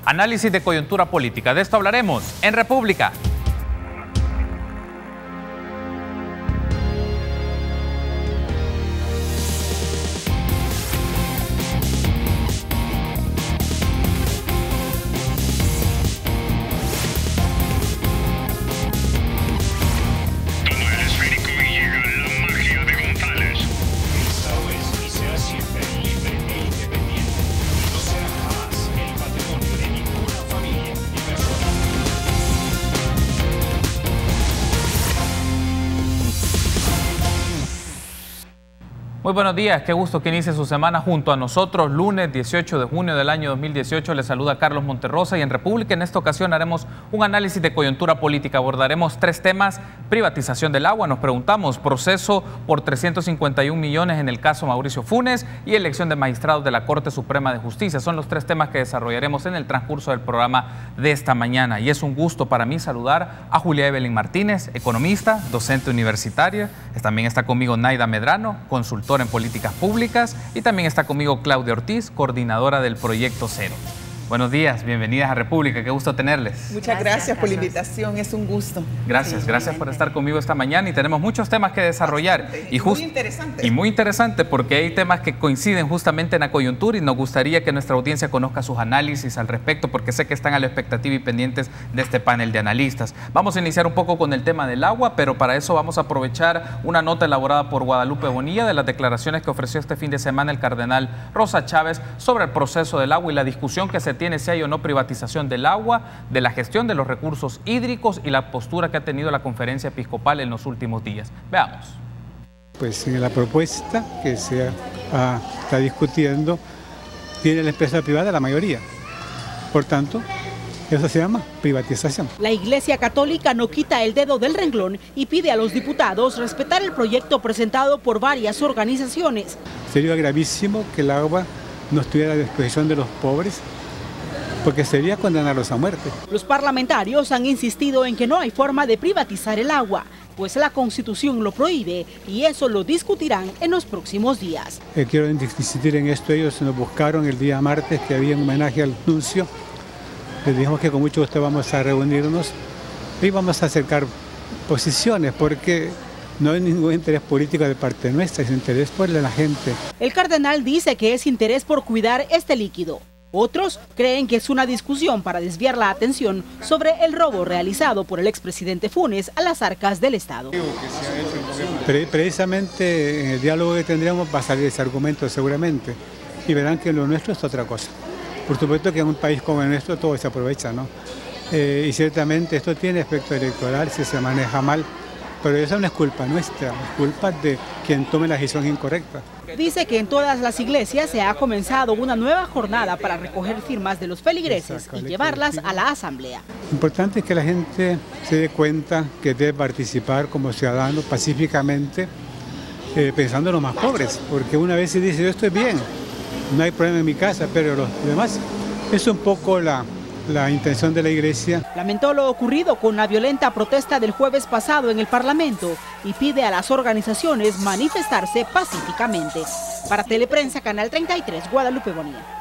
Análisis de coyuntura política. De esto hablaremos en República. Muy buenos días, qué gusto que inicie su semana junto a nosotros. Lunes 18 de junio del año 2018 les saluda Carlos Monterrosa y en República en esta ocasión haremos un análisis de coyuntura política. Abordaremos tres temas: privatización del agua, nos preguntamos, proceso por 351 millones en el caso Mauricio Funes y elección de magistrados de la Corte Suprema de Justicia. Son los tres temas que desarrollaremos en el transcurso del programa de esta mañana. Y es un gusto para mí saludar a Julia Evelyn Martínez, economista, docente universitaria. También está conmigo Naida Medrano, consultora en políticas públicas, y también está conmigo Claudia Ortiz, coordinadora del Proyecto Cero. Buenos días, bienvenidas a República, qué gusto tenerles. Muchas gracias por la invitación, es un gusto. Gracias, gracias por estar conmigo esta mañana y tenemos muchos temas que desarrollar. Muy interesante. Y muy interesante porque hay temas que coinciden justamente en la coyuntura y nos gustaría que nuestra audiencia conozca sus análisis al respecto porque sé que están a la expectativa y pendientes de este panel de analistas. Vamos a iniciar un poco con el tema del agua, pero para eso vamos a aprovechar una nota elaborada por Guadalupe Bonilla de las declaraciones que ofreció este fin de semana el cardenal Rosa Chávez sobre el proceso del agua y la discusión que se tiene si hay o no privatización del agua, de la gestión de los recursos hídricos y la postura que ha tenido la conferencia episcopal en los últimos días. Veamos. Pues en la propuesta que se está discutiendo tiene la empresa privada la mayoría. Por tanto, eso se llama privatización. La Iglesia Católica no quita el dedo del renglón y pide a los diputados respetar el proyecto presentado por varias organizaciones. Sería gravísimo que el agua no estuviera a disposición de los pobres, porque sería condenarlos a muerte. Los parlamentarios han insistido en que no hay forma de privatizar el agua, pues la Constitución lo prohíbe y eso lo discutirán en los próximos días. Quiero insistir en esto, ellos nos buscaron el día martes que había un homenaje al nuncio. Les dijimos que con mucho gusto vamos a reunirnos y vamos a acercar posiciones porque no hay ningún interés político de parte nuestra, es interés por la gente. El cardenal dice que es interés por cuidar este líquido. Otros creen que es una discusión para desviar la atención sobre el robo realizado por el expresidente Funes a las arcas del Estado. Precisamente en el diálogo que tendríamos va a salir ese argumento seguramente y verán que lo nuestro es otra cosa. Por supuesto que en un país como el nuestro todo se aprovecha, ¿no? Y ciertamente esto tiene aspecto electoral si se maneja mal, pero eso no es culpa nuestra, es culpa de quien tome la decisión incorrecta. Dice que en todas las iglesias se ha comenzado una nueva jornada para recoger firmas de los feligreses y llevarlas a la asamblea. Lo importante es que la gente se dé cuenta que debe participar como ciudadano pacíficamente, pensando en los más pobres, porque una vez se dice yo estoy bien, no hay problema en mi casa, pero los demás, es un poco la intención de la Iglesia. Lamentó lo ocurrido con la violenta protesta del jueves pasado en el Parlamento y pide a las organizaciones manifestarse pacíficamente. Para Teleprensa, Canal 33, Guadalupe Bonilla.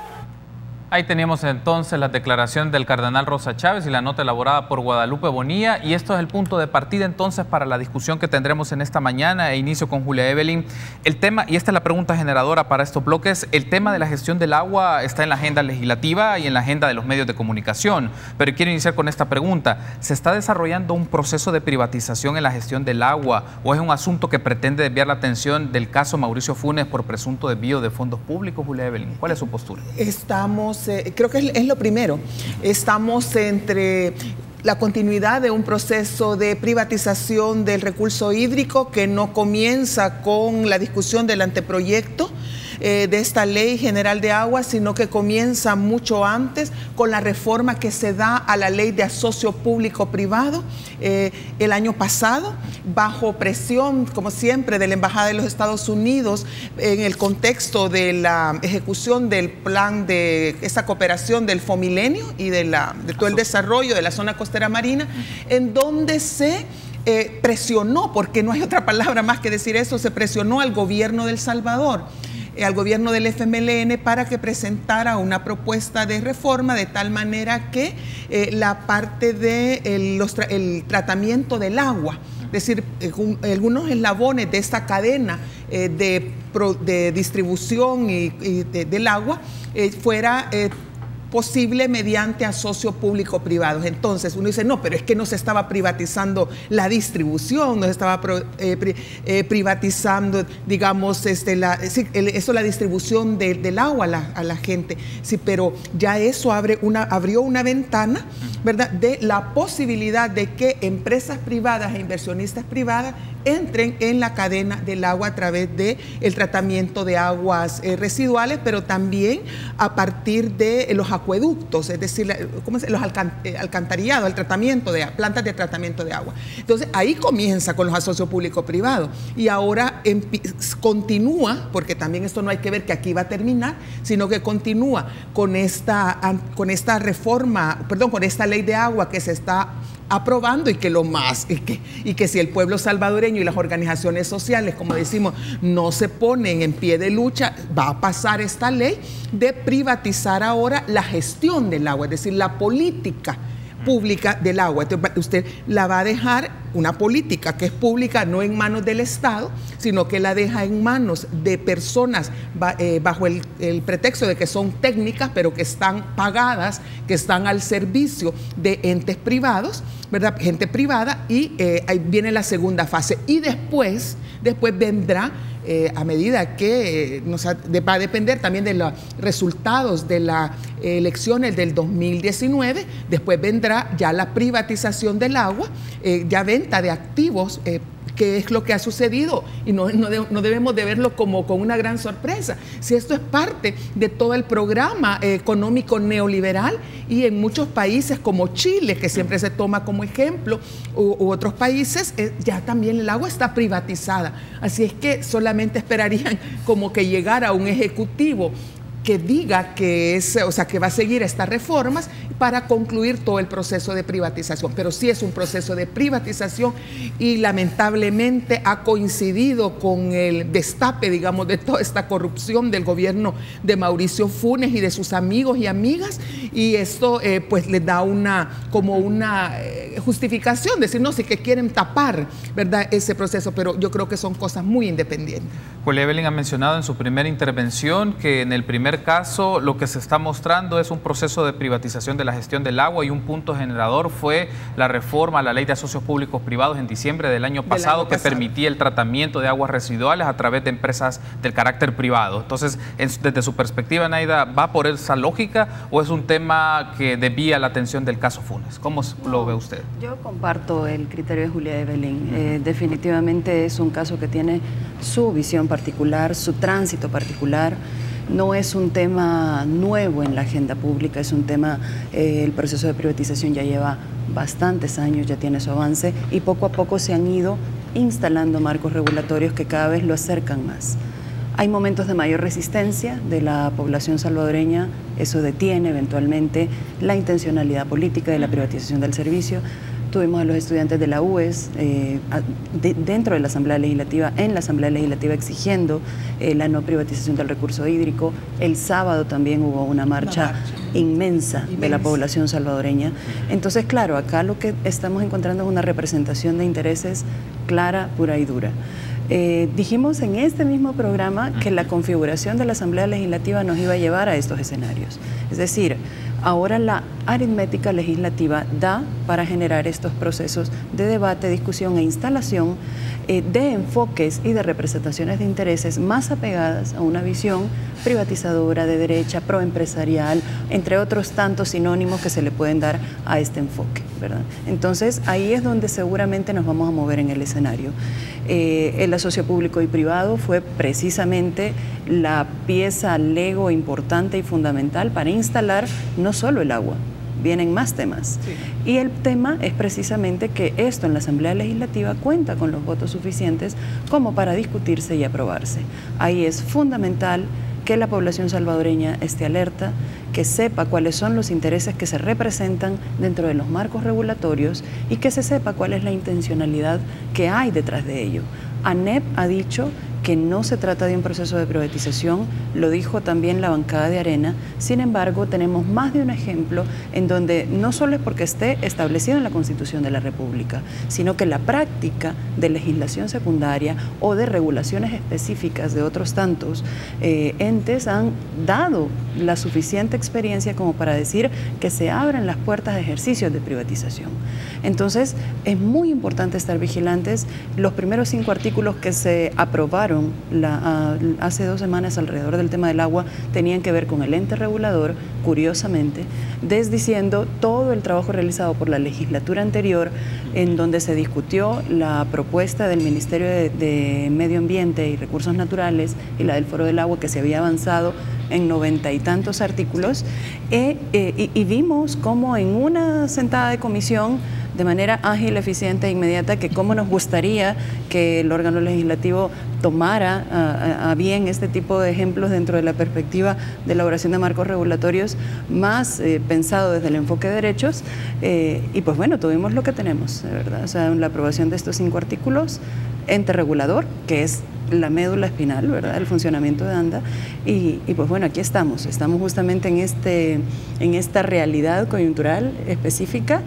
Ahí teníamos entonces la declaración del cardenal Rosa Chávez y la nota elaborada por Guadalupe Bonilla, y esto es el punto de partida entonces para la discusión que tendremos en esta mañana. Inicio con Julia Evelyn. El tema, y esta es la pregunta generadora para estos bloques, el tema de la gestión del agua está en la agenda legislativa y en la agenda de los medios de comunicación, pero quiero iniciar con esta pregunta. ¿Se está desarrollando un proceso de privatización en la gestión del agua o es un asunto que pretende desviar la atención del caso Mauricio Funes por presunto desvío de fondos públicos? Julia Evelyn, ¿cuál es su postura? Creo que es lo primero. Estamos entre la continuidad de un proceso de privatización del recurso hídrico que no comienza con la discusión del anteproyecto de esta Ley General de Aguas, sino que comienza mucho antes con la reforma que se da a la Ley de Asocio Público-Privado el año pasado, bajo presión, como siempre, de la Embajada de los Estados Unidos en el contexto de la ejecución del plan de esa cooperación del Fomilenio y de todo el desarrollo de la zona costera marina, en donde se presionó, porque no hay otra palabra más que decir eso, se presionó al gobierno de El Salvador al gobierno del FMLN para que presentara una propuesta de reforma de tal manera que la parte del tratamiento del agua, es decir, algunos eslabones de esta cadena de distribución del agua fuera posible mediante asocio público-privados. Entonces uno dice, no, pero es que no se estaba privatizando la distribución, no se estaba privatizando, digamos, la distribución del agua a la gente. Sí, pero ya eso abrió una ventana, ¿verdad?, de la posibilidad de que empresas privadas e inversionistas privadas entren en la cadena del agua a través del tratamiento de aguas residuales, pero también a partir de los acueductos, es decir, los alcantarillados, el tratamiento de plantas de tratamiento de agua. Entonces, ahí comienza con los asocios público-privados y ahora continúa, porque también esto no hay que ver que aquí va a terminar, sino que continúa con esta reforma, con esta ley de agua que se está aprobando y que si el pueblo salvadoreño y las organizaciones sociales, como decimos, no se ponen en pie de lucha, va a pasar esta ley de privatizar ahora la gestión del agua, es decir, la política pública del agua. Entonces, usted la va a dejar, una política que es pública, no en manos del Estado, sino que la deja en manos de personas bajo el pretexto de que son técnicas, pero que están pagadas, que están al servicio de entes privados, ¿verdad?, gente privada, y ahí viene la segunda fase. Y después vendrá, a medida que va a depender también de los resultados de las elecciones del 2019, después vendrá ya la privatización del agua, ya venta de activos, que es lo que ha sucedido, y no debemos de verlo como con una gran sorpresa. Si esto es parte de todo el programa económico neoliberal, y en muchos países como Chile, que siempre se toma como ejemplo, u otros países, ya también el agua está privatizada. Así es que solamente esperarían como que llegara un ejecutivo que diga que va a seguir estas reformas para concluir todo el proceso de privatización. Pero sí es un proceso de privatización y lamentablemente ha coincidido con el destape, digamos, de toda esta corrupción del gobierno de Mauricio Funes y de sus amigos y amigas, y esto pues les da una justificación, decir, no, sí que quieren tapar, ¿verdad?, ese proceso, pero yo creo que son cosas muy independientes. Julia Evelyn ha mencionado en su primera intervención que en el primer caso lo que se está mostrando es un proceso de privatización de la gestión del agua, y un punto generador fue la reforma a la ley de asocios públicos privados en diciembre del año pasado, que permitía el tratamiento de aguas residuales a través de empresas del carácter privado. Entonces, desde su perspectiva, Naida, ¿va por esa lógica o es un tema que desvía la atención del caso Funes? ¿Cómo lo ve usted? Yo comparto el criterio de Julia Evelyn. Definitivamente es un caso que tiene su visión particular, su tránsito particular. No es un tema nuevo en la agenda pública, es un tema, el proceso de privatización ya lleva bastantes años, ya tiene su avance, y poco a poco se han ido instalando marcos regulatorios que cada vez lo acercan más. Hay momentos de mayor resistencia de la población salvadoreña, eso detiene eventualmente la intencionalidad política de la privatización del servicio. Tuvimos a los estudiantes de la UES dentro de la Asamblea Legislativa, en la Asamblea Legislativa, exigiendo la no privatización del recurso hídrico. El sábado también hubo una marcha inmensa de la población salvadoreña. Entonces, claro, acá lo que estamos encontrando es una representación de intereses clara, pura y dura. Dijimos en este mismo programa que la configuración de la Asamblea Legislativa nos iba a llevar a estos escenarios. Es decir, ahora la aritmética legislativa da para generar estos procesos de debate, discusión e instalación de enfoques y de representaciones de intereses más apegadas a una visión privatizadora, de derecha, proempresarial, entre otros tantos sinónimos que se le pueden dar a este enfoque, ¿verdad? Entonces, ahí es donde seguramente nos vamos a mover en el escenario. El asocio público y privado fue precisamente la pieza lego importante y fundamental para instalar no solo el agua, vienen más temas. Sí. Y el tema es precisamente que esto en la Asamblea Legislativa cuenta con los votos suficientes como para discutirse y aprobarse. Ahí es fundamental que la población salvadoreña esté alerta, que sepa cuáles son los intereses que se representan dentro de los marcos regulatorios y que se sepa cuál es la intencionalidad que hay detrás de ello. ANEP ha dicho que no se trata de un proceso de privatización, lo dijo también la bancada de Arena. Sin embargo, tenemos más de un ejemplo en donde no solo es porque esté establecido en la Constitución de la República, sino que la práctica de legislación secundaria o de regulaciones específicas de otros tantos entes han dado la suficiente experiencia como para decir que se abren las puertas de ejercicios de privatización. Entonces, es muy importante estar vigilantes. Los primeros 5 artículos que se aprobaron hace 2 semanas alrededor del tema del agua tenían que ver con el ente regulador, curiosamente, desdiciendo todo el trabajo realizado por la legislatura anterior, en donde se discutió la propuesta del Ministerio de Medio Ambiente y Recursos Naturales y la del Foro del Agua, que se había avanzado en 90 y tantos artículos, y vimos cómo en una sentada de comisión, de manera ágil, eficiente e inmediata, que cómo nos gustaría que el órgano legislativo tomara a bien este tipo de ejemplos dentro de la perspectiva de elaboración de marcos regulatorios más pensado desde el enfoque de derechos, y pues bueno, tuvimos lo que tenemos, de verdad, o sea, la aprobación de estos 5 artículos, ente regulador, que es la médula espinal, ¿verdad?, el funcionamiento de ANDA, y pues bueno, aquí estamos justamente en esta realidad coyuntural específica.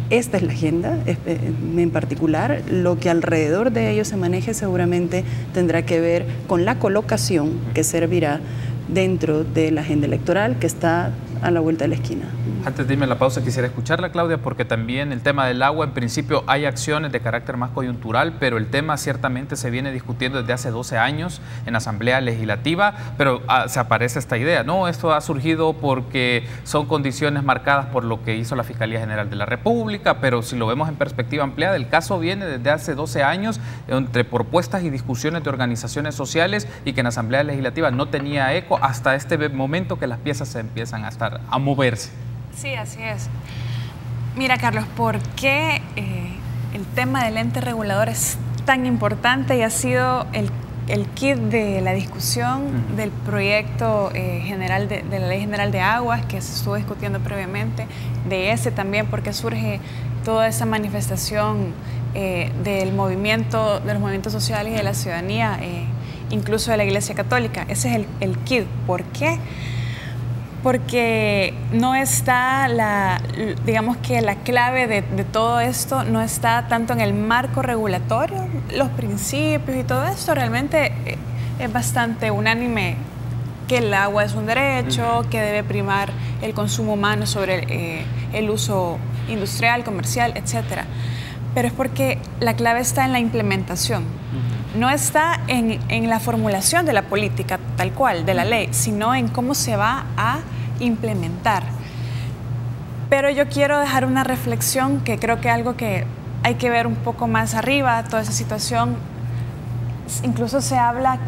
Esta es la agenda, en particular, lo que alrededor de ello se maneje seguramente tendrá que ver con la colocación que servirá dentro de la agenda electoral que está a la vuelta de la esquina. Antes de irme a la pausa, quisiera escucharla, Claudia, porque también el tema del agua, en principio hay acciones de carácter más coyuntural, pero el tema ciertamente se viene discutiendo desde hace 12 años en la Asamblea Legislativa, pero se aparece esta idea, ¿no? Esto ha surgido porque son condiciones marcadas por lo que hizo la Fiscalía General de la República, pero si lo vemos en perspectiva ampliada, el caso viene desde hace 12 años entre propuestas y discusiones de organizaciones sociales y que en la Asamblea Legislativa no tenía eco hasta este momento que las piezas se empiezan a moverse. Sí, así es. Mira, Carlos, ¿por qué el tema del ente regulador es tan importante y ha sido el kit de la discusión del proyecto general de la Ley General de Aguas que se estuvo discutiendo previamente, de ese también porque surge toda esa manifestación de los movimientos sociales y de la ciudadanía, incluso de la Iglesia Católica? Ese es el kit. ¿Por qué? Porque no está digamos que la clave de todo esto no está tanto en el marco regulatorio, los principios y todo esto. Realmente es bastante unánime que el agua es un derecho, que debe primar el consumo humano sobre el uso industrial, comercial, etc. Pero es porque la clave está en la implementación. No está en la formulación de la política tal cual, de la ley, sino en cómo se va a implementar. Pero yo quiero dejar una reflexión que creo que es algo que hay que ver un poco más arriba, toda esa situación. Incluso se habla,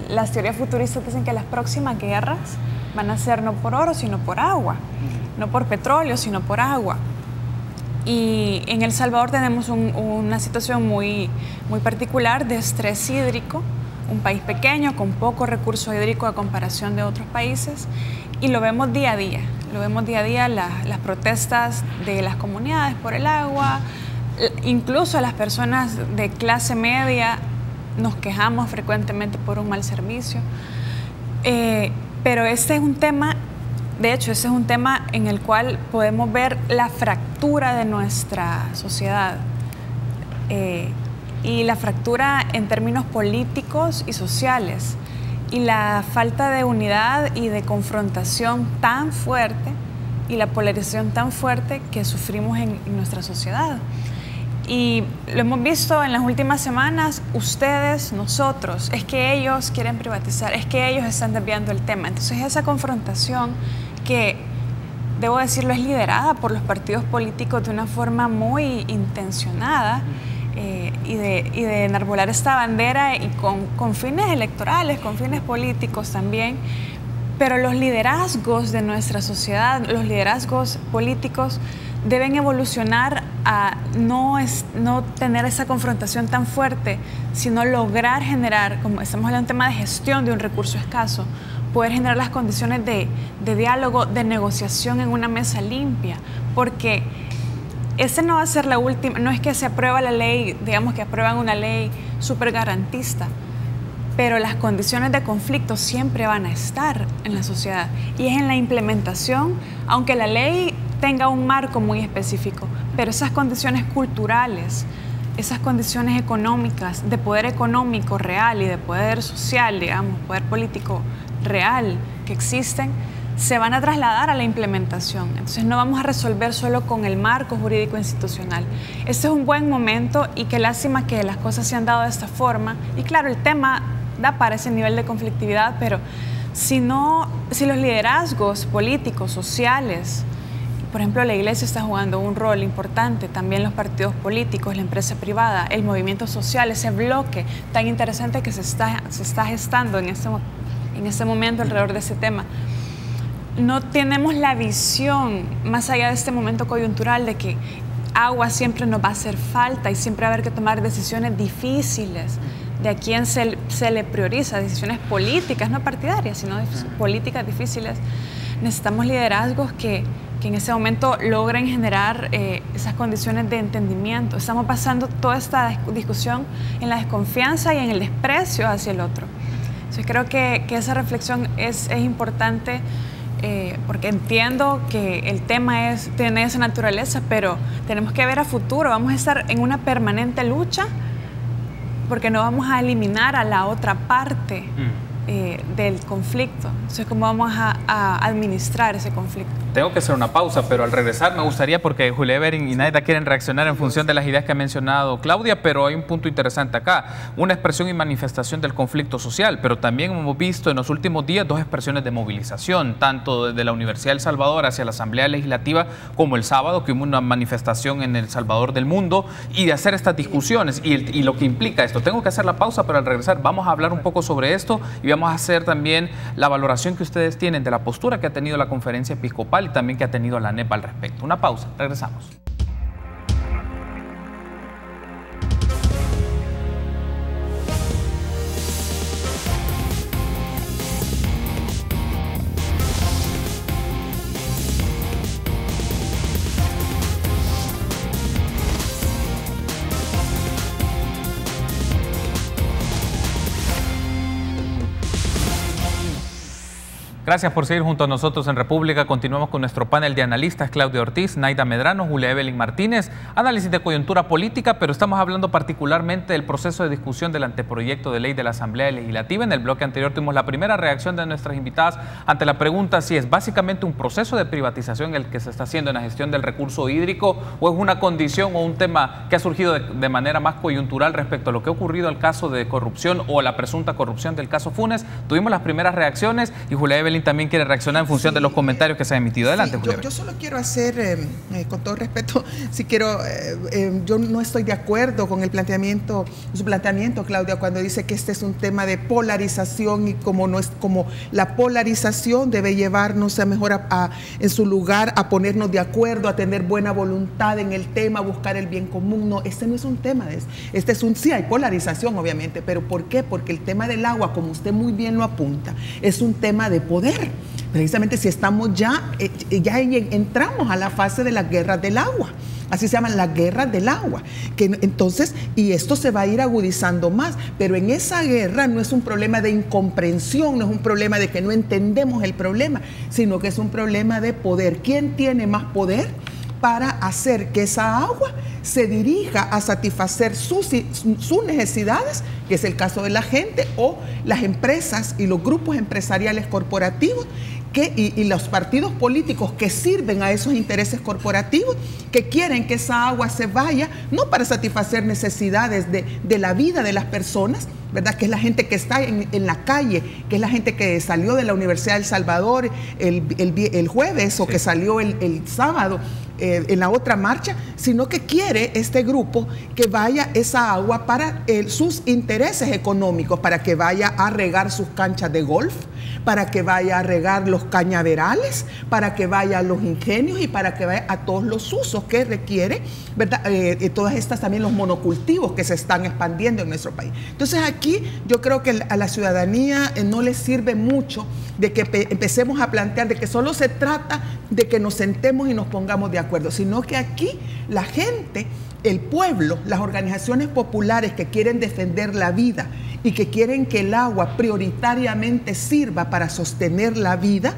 las teorías futuristas dicen que las próximas guerras van a ser no por oro, sino por agua, no por petróleo, sino por agua. Y en El Salvador tenemos una situación muy particular de estrés hídrico, un país pequeño con poco recurso hídrico a comparación de otros países, y lo vemos día a día. Lo vemos día a día, las protestas de las comunidades por el agua, incluso las personas de clase media nos quejamos frecuentemente por un mal servicio. Pero este es un tema... De hecho, ese es un tema en el cual podemos ver la fractura de nuestra sociedad y la fractura en términos políticos y sociales y la falta de unidad y de confrontación tan fuerte y la polarización tan fuerte que sufrimos en nuestra sociedad. Y lo hemos visto en las últimas semanas, ustedes, nosotros, es que ellos quieren privatizar, es que ellos están desviando el tema. Entonces esa confrontación que, debo decirlo, es liderada por los partidos políticos de una forma muy intencionada y de enarbolar esta bandera y con fines electorales, con fines políticos también. Pero los liderazgos de nuestra sociedad, los liderazgos políticos deben evolucionar a no tener esa confrontación tan fuerte, sino lograr generar, como estamos hablando de un tema de gestión de un recurso escaso, poder generar las condiciones de diálogo, de negociación en una mesa limpia, porque esa no va a ser la última, no es que se aprueba la ley, digamos que aprueban una ley súper garantista. pero las condiciones de conflicto siempre van a estar en la sociedad. Y es en la implementación, aunque la ley tenga un marco muy específico, pero esas condiciones culturales, esas condiciones económicas, de poder económico real y de poder social, digamos, poder político real que existen, se van a trasladar a la implementación. Entonces no vamos a resolver solo con el marco jurídico institucional. Este es un buen momento y qué lástima que las cosas se han dado de esta forma. Y claro, el tema da para ese nivel de conflictividad, pero si los liderazgos políticos, sociales, por ejemplo, la iglesia está jugando un rol importante, también los partidos políticos, la empresa privada, el movimiento social, ese bloque tan interesante que se está gestando en este momento alrededor de ese tema. No tenemos la visión, más allá de este momento coyuntural, de que agua siempre nos va a hacer falta y siempre va a haber que tomar decisiones difíciles de a quién se le prioriza, decisiones políticas, no partidarias, sino políticas difíciles. Necesitamos liderazgos que en ese momento logren generar esas condiciones de entendimiento. Estamos pasando toda esta discusión en la desconfianza y en el desprecio hacia el otro. Entonces creo que esa reflexión es importante, porque entiendo que el tema tiene esa naturaleza, pero tenemos que ver a futuro. Vamos a estar en una permanente lucha porque no vamos a eliminar a la otra parte del conflicto. Entonces, ¿cómo vamos a administrar ese conflicto? Tengo que hacer una pausa, pero al regresar me gustaría, porque Julia Everin y Naida quieren reaccionar en función de las ideas que ha mencionado Claudia, pero hay un punto interesante acá, una expresión y manifestación del conflicto social, pero también hemos visto en los últimos días dos expresiones de movilización, tanto desde la Universidad de El Salvador hacia la Asamblea Legislativa, como el sábado, que hubo una manifestación en El Salvador del Mundo, y de hacer estas discusiones y lo que implica esto. Tengo que hacer la pausa, pero al regresar vamos a hablar un poco sobre esto y vamos a hacer también la valoración que ustedes tienen de la postura que ha tenido la Conferencia Episcopal y también que ha tenido la NEP al respecto. Una pausa, regresamos. Gracias por seguir junto a nosotros en República. Continuamos con nuestro panel de analistas, Claudia Ortiz, Naida Medrano, Julia Evelyn Martínez. Análisis de coyuntura política, pero estamos hablando particularmente del proceso de discusión del anteproyecto de ley de la Asamblea Legislativa. En el bloque anterior tuvimos la primera reacción de nuestras invitadas ante la pregunta si es básicamente un proceso de privatización el que se está haciendo en la gestión del recurso hídrico o es una condición o un tema que ha surgido de manera más coyuntural respecto a lo que ha ocurrido al caso de corrupción o la presunta corrupción del caso Funes. Tuvimos las primeras reacciones y Julia Evelyn también quiere reaccionar en función de los comentarios que se han emitido. Adelante, Julia. Yo solo quiero hacer, con todo respeto, yo no estoy de acuerdo con su planteamiento, Claudia, cuando dice que este es un tema de polarización y como la polarización debe llevarnos en su lugar a ponernos de acuerdo, a tener buena voluntad en el tema, a buscar el bien común. No, este no es un tema de eso. Sí hay polarización, obviamente, pero ¿por qué? Porque el tema del agua, como usted muy bien lo apunta, es un tema de poder. Precisamente si estamos entramos a la fase de la guerra del agua. Así se llaman las guerras del agua. Entonces, y esto se va a ir agudizando más, pero en esa guerra no es un problema de incomprensión, no es un problema de que no entendemos el problema, sino que es un problema de poder. ¿Quién tiene más poder para hacer que esa agua se dirija a satisfacer sus necesidades, que es el caso de la gente o las empresas y los grupos empresariales corporativos y los partidos políticos que sirven a esos intereses corporativos, que quieren que esa agua se vaya, no para satisfacer necesidades de la vida de las personas, ¿verdad? Que es la gente que está en la calle, que es la gente que salió de la Universidad de El Salvador el jueves o que salió el sábado en la otra marcha, sino que quiere este grupo que vaya esa agua para sus intereses económicos, para que vaya a regar sus canchas de golf, para que vaya a regar los cañaverales, para que vaya a los ingenios y para que vaya a todos los usos que requiere, ¿verdad? Todas estas también los monocultivos que se están expandiendo en nuestro país. Entonces aquí yo creo que a la ciudadanía no le sirve mucho de que empecemos a plantear de que solo se trata de que nos sentemos y nos pongamos de acuerdo, sino que aquí la gente, el pueblo, las organizaciones populares que quieren defender la vida y que quieren que el agua prioritariamente sirva para sostener la vida,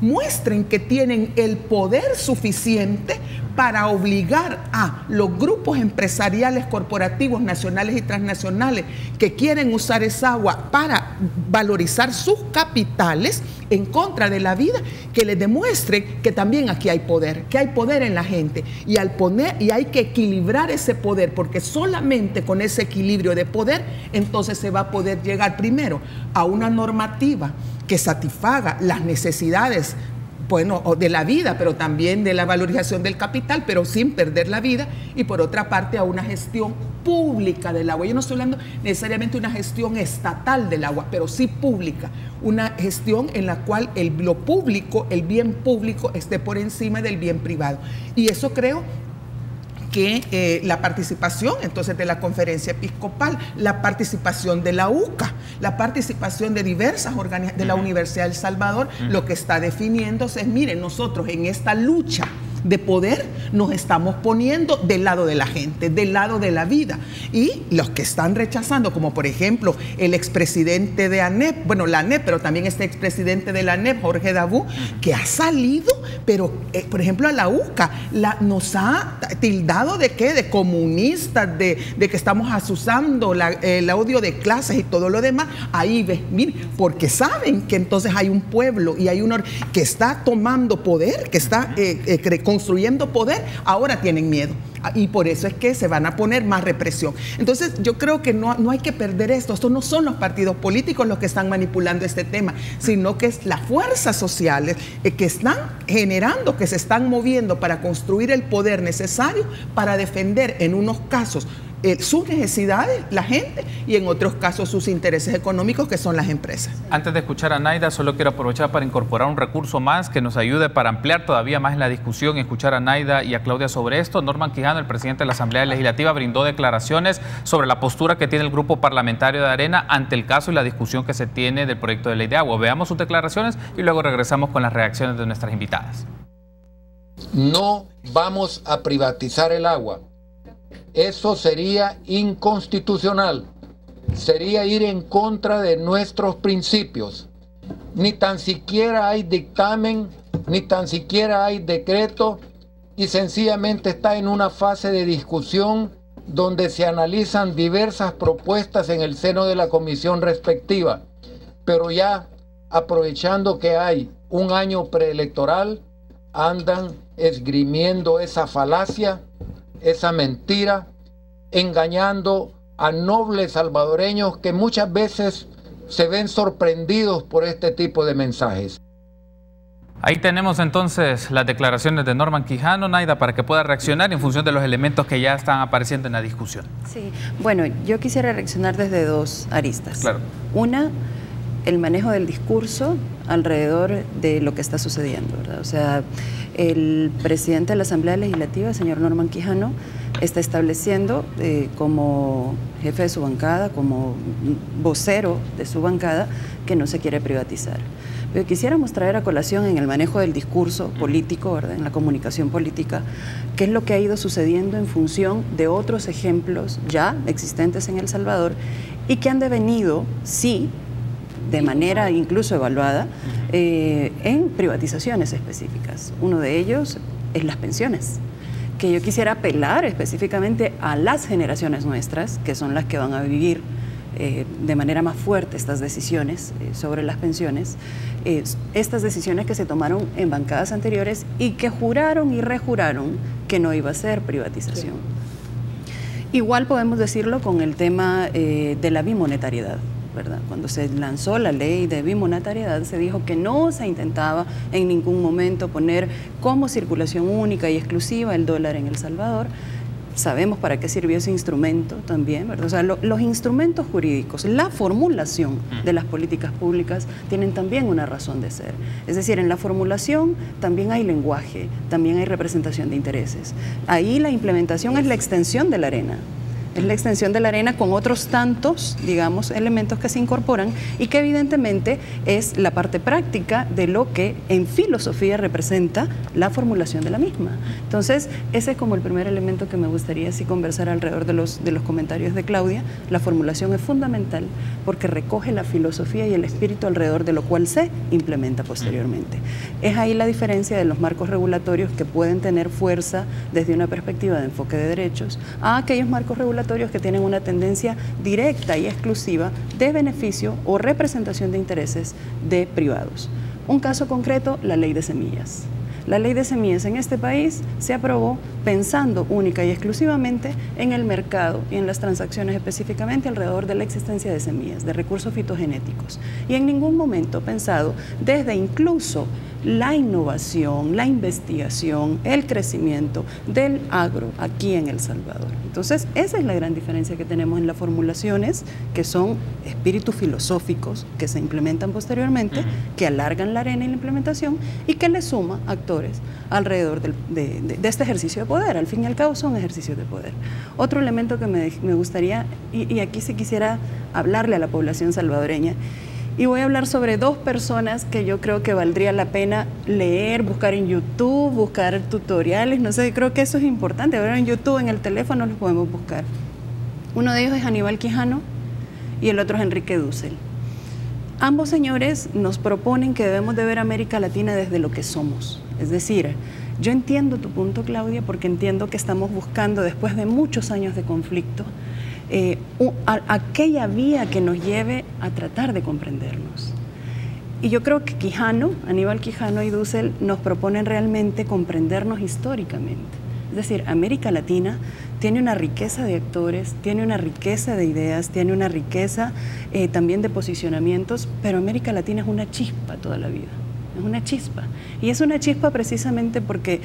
muestren que tienen el poder suficiente para obligar a los grupos empresariales, corporativos, nacionales y transnacionales que quieren usar esa agua para valorizar sus capitales en contra de la vida, que les demuestren que también aquí hay poder, que hay poder en la gente, y hay que equilibrar ese poder, porque solamente con ese equilibrio de poder entonces se va a poder llegar primero a una normativa que satisfaga las necesidades, bueno, de la vida, pero también de la valorización del capital, pero sin perder la vida, y por otra parte a una gestión pública del agua. Yo no estoy hablando necesariamente de una gestión estatal del agua, pero sí pública, una gestión en la cual lo público, el bien público esté por encima del bien privado. Y eso creo que la participación entonces de la conferencia episcopal, la participación de la UCA, la participación de diversas organizaciones de la Universidad del Salvador, lo que está definiéndose es, miren, nosotros en esta lucha de poder nos estamos poniendo del lado de la gente, del lado de la vida. Y los que están rechazando, como por ejemplo el expresidente de ANEP, bueno, la ANEP, pero también este expresidente de la ANEP, Jorge Dabú, que ha salido, pero por ejemplo a la UCA nos ha tildado de ¿qué? De comunistas, de que estamos asusando el audio de clases y todo lo demás. Ahí ves, mire, porque saben que entonces hay un pueblo y hay uno que está tomando poder, que está construyendo poder, ahora tienen miedo. Y por eso es que se van a poner más represión. Entonces yo creo que no hay que perder esto. Estos no son los partidos políticos los que están manipulando este tema, sino que es las fuerzas sociales que están generando, que se están moviendo para construir el poder necesario para defender en unos casos sus necesidades, la gente, y en otros casos sus intereses económicos, que son las empresas. Antes de escuchar a Naida, solo quiero aprovechar para incorporar un recurso más que nos ayude para ampliar todavía más la discusión y escuchar a Naida y a Claudia sobre esto. Norman Quijano, el presidente de la Asamblea Legislativa, brindó declaraciones sobre la postura que tiene el grupo parlamentario de Arena ante el caso y la discusión que se tiene del proyecto de ley de agua. Veamos sus declaraciones y luego regresamos con las reacciones de nuestras invitadas. No vamos a privatizar el agua. Eso sería inconstitucional, sería ir en contra de nuestros principios. Ni tan siquiera hay dictamen, ni tan siquiera hay decreto, y sencillamente está en una fase de discusión donde se analizan diversas propuestas en el seno de la comisión respectiva. Pero ya aprovechando que hay un año preelectoral, andan esgrimiendo esa falacia, esa mentira, engañando a nobles salvadoreños que muchas veces se ven sorprendidos por este tipo de mensajes. Ahí tenemos entonces las declaraciones de Norman Quijano, Naida, para que pueda reaccionar en función de los elementos que ya están apareciendo en la discusión. Sí, bueno, yo quisiera reaccionar desde dos aristas. Claro. Una, el manejo del discurso alrededor de lo que está sucediendo, ¿verdad? O sea, el presidente de la Asamblea Legislativa, el señor Norman Quijano, está estableciendo como jefe de su bancada, como vocero de su bancada, que no se quiere privatizar. Pero quisiéramos traer a colación en el manejo del discurso político, ¿verdad? En la comunicación política, qué es lo que ha ido sucediendo en función de otros ejemplos ya existentes en El Salvador y que han devenido, sí, de manera incluso evaluada, en privatizaciones específicas. Uno de ellos es las pensiones, que yo quisiera apelar específicamente a las generaciones nuestras, que son las que van a vivir de manera más fuerte estas decisiones sobre las pensiones, estas decisiones que se tomaron en bancadas anteriores y que juraron y rejuraron que no iba a ser privatización. Sí. Igual podemos decirlo con el tema de la bimonetariedad, ¿verdad? Cuando se lanzó la ley de bimonetariedad se dijo que no se intentaba en ningún momento poner como circulación única y exclusiva el dólar en El Salvador. Sabemos para qué sirvió ese instrumento también, ¿verdad? O sea, los instrumentos jurídicos, la formulación de las políticas públicas tienen también una razón de ser. Es decir, en la formulación también hay lenguaje, también hay representación de intereses. Ahí la implementación es la extensión de la arena. Es la extensión de la arena con otros tantos, digamos, elementos que se incorporan y que evidentemente es la parte práctica de lo que en filosofía representa la formulación de la misma. Entonces, ese es como el primer elemento que me gustaría así conversar alrededor de los comentarios de Claudia. La formulación es fundamental porque recoge la filosofía y el espíritu alrededor de lo cual se implementa posteriormente. Es ahí la diferencia de los marcos regulatorios que pueden tener fuerza desde una perspectiva de enfoque de derechos a aquellos marcos regulatorios que tienen una tendencia directa y exclusiva de beneficio o representación de intereses de privados. Un caso concreto, la ley de semillas. La ley de semillas en este país se aprobó pensando única y exclusivamente en el mercado y en las transacciones específicamente alrededor de la existencia de semillas, de recursos fitogenéticos. Y en ningún momento pensado desde incluso la innovación, la investigación, el crecimiento del agro aquí en El Salvador. Entonces, esa es la gran diferencia que tenemos en las formulaciones, que son espíritus filosóficos que se implementan posteriormente, que alargan la arena y la implementación y que le suma actores alrededor de este ejercicio de poder. Al fin y al cabo son ejercicios de poder. Otro elemento que me gustaría, y aquí sí quisiera hablarle a la población salvadoreña, y voy a hablar sobre dos personas que yo creo que valdría la pena leer, buscar en YouTube, buscar tutoriales, no sé, creo que eso es importante. Ahora en YouTube, en el teléfono los podemos buscar. Uno de ellos es Aníbal Quijano y el otro es Enrique Dussel. Ambos señores nos proponen que debemos de ver América Latina desde lo que somos. Es decir, yo entiendo tu punto, Claudia, porque entiendo que estamos buscando, después de muchos años de conflicto, aquella vía que nos lleve a tratar de comprendernos. Y yo creo que Aníbal Quijano y Dussel nos proponen realmente comprendernos históricamente. Es decir, América Latina tiene una riqueza de actores, tiene una riqueza de ideas, tiene una riqueza también de posicionamientos, pero América Latina es una chispa toda la vida. Es una chispa. Y es una chispa precisamente porque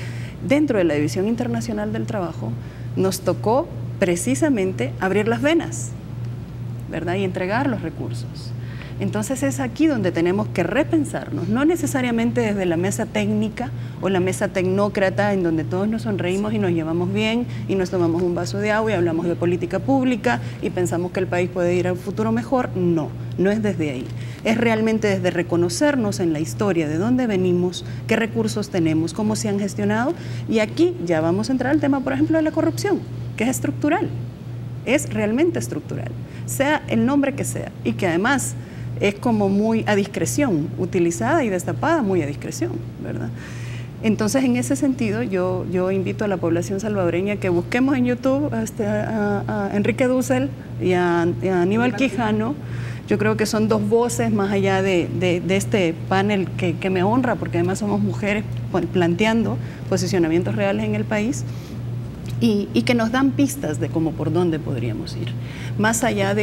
dentro de la División Internacional del Trabajo nos tocó precisamente abrir las venas, ¿verdad? Y entregar los recursos. Entonces es aquí donde tenemos que repensarnos, no necesariamente desde la mesa técnica o la mesa tecnócrata en donde todos nos sonreímos y nos llevamos bien y nos tomamos un vaso de agua y hablamos de política pública y pensamos que el país puede ir a un futuro mejor. No, no es desde ahí. Es realmente desde reconocernos en la historia de dónde venimos, qué recursos tenemos, cómo se han gestionado, y aquí ya vamos a entrar al tema, por ejemplo, de la corrupción, que es estructural, es realmente estructural, sea el nombre que sea, y que además es como muy a discreción, utilizada y destapada muy a discreción, ¿verdad? Entonces, en ese sentido, yo invito a la población salvadoreña que busquemos en YouTube a Enrique Dussel y a Aníbal Quijano. Yo creo que son dos voces más allá de este panel que me honra, porque además somos mujeres planteando posicionamientos reales en el país. Y que nos dan pistas de cómo por dónde podríamos ir. Más allá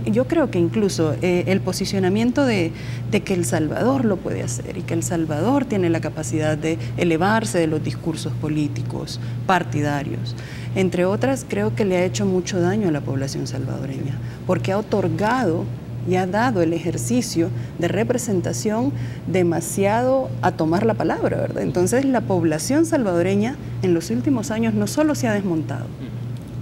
yo creo que incluso el posicionamiento de que El Salvador lo puede hacer y que El Salvador tiene la capacidad de elevarse de los discursos políticos, partidarios. Entre otras, creo que le ha hecho mucho daño a la población salvadoreña, porque ha otorgado y ha dado el ejercicio de representación demasiado a tomar la palabra, ¿verdad? Entonces la población salvadoreña en los últimos años no solo se ha desmontado.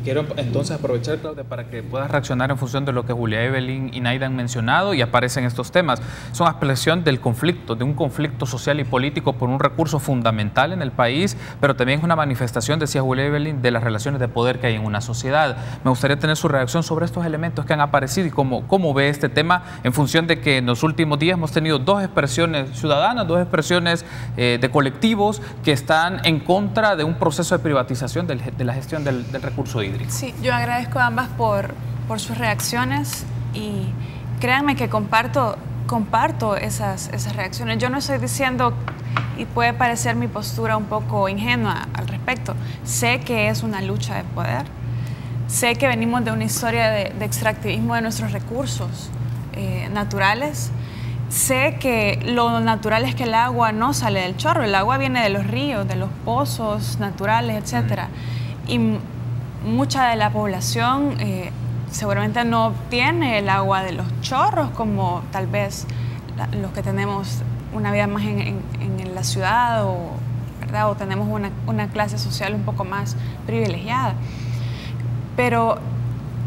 Quiero entonces aprovechar, Claudia, para que puedas reaccionar en función de lo que Julia Evelyn y Naida han mencionado y aparecen estos temas. Son expresión del conflicto, de un conflicto social y político por un recurso fundamental en el país, pero también es una manifestación, decía Julia Evelyn, de las relaciones de poder que hay en una sociedad. Me gustaría tener su reacción sobre estos elementos que han aparecido y cómo ve este tema en función de que en los últimos días hemos tenido dos expresiones ciudadanas, dos expresiones de colectivos que están en contra de un proceso de privatización de la gestión del recurso hídrico. Sí, yo agradezco a ambas por sus reacciones y créanme que comparto esas reacciones. Yo no estoy diciendo, y puede parecer mi postura un poco ingenua al respecto, sé que es una lucha de poder, sé que venimos de una historia de extractivismo de nuestros recursos naturales, sé que lo natural es que el agua no sale del chorro, el agua viene de los ríos, de los pozos naturales, etcétera. Y mucha de la población seguramente no obtiene el agua de los chorros como tal vez los que tenemos una vida más en la ciudad ¿verdad? O tenemos una clase social un poco más privilegiada. Pero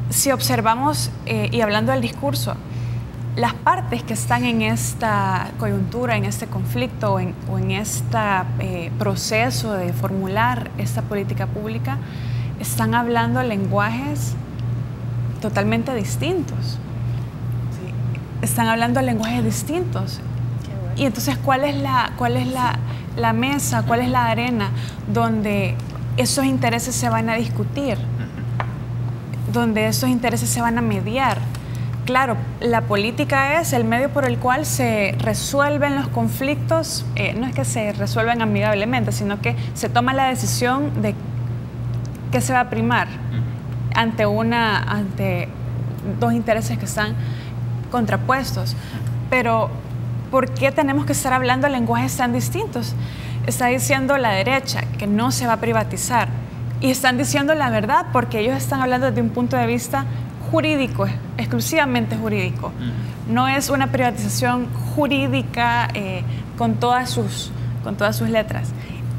si observamos, y hablando del discurso, las partes que están en esta coyuntura, en este conflicto o en este proceso de formular esta política pública, están hablando lenguajes totalmente distintos. Están hablando lenguajes distintos. Y entonces, ¿cuál es la mesa, cuál es la arena donde esos intereses se van a discutir? Donde esos intereses se van a mediar. Claro, la política es el medio por el cual se resuelven los conflictos, no es que se resuelvan amigablemente, sino que se toma la decisión de qué se va a primar ante dos intereses que están contrapuestos. Pero ¿por qué tenemos que estar hablando lenguajes tan distintos? Está diciendo la derecha que no se va a privatizar y están diciendo la verdad porque ellos están hablando desde un punto de vista jurídico, exclusivamente jurídico. No es una privatización jurídica con todas sus letras.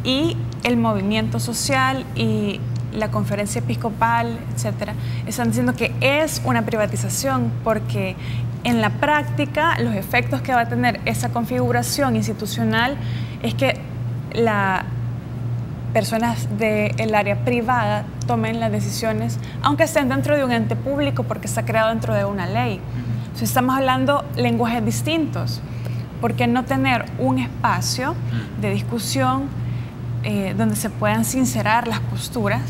Y el movimiento social y la conferencia episcopal, etcétera, están diciendo que es una privatización porque en la práctica los efectos que va a tener esa configuración institucional es que las personas del área privada tomen las decisiones, aunque estén dentro de un ente público porque está creado dentro de una ley. Entonces estamos hablando lenguajes distintos. ¿Por qué no tener un espacio de discusión donde se puedan sincerar las posturas,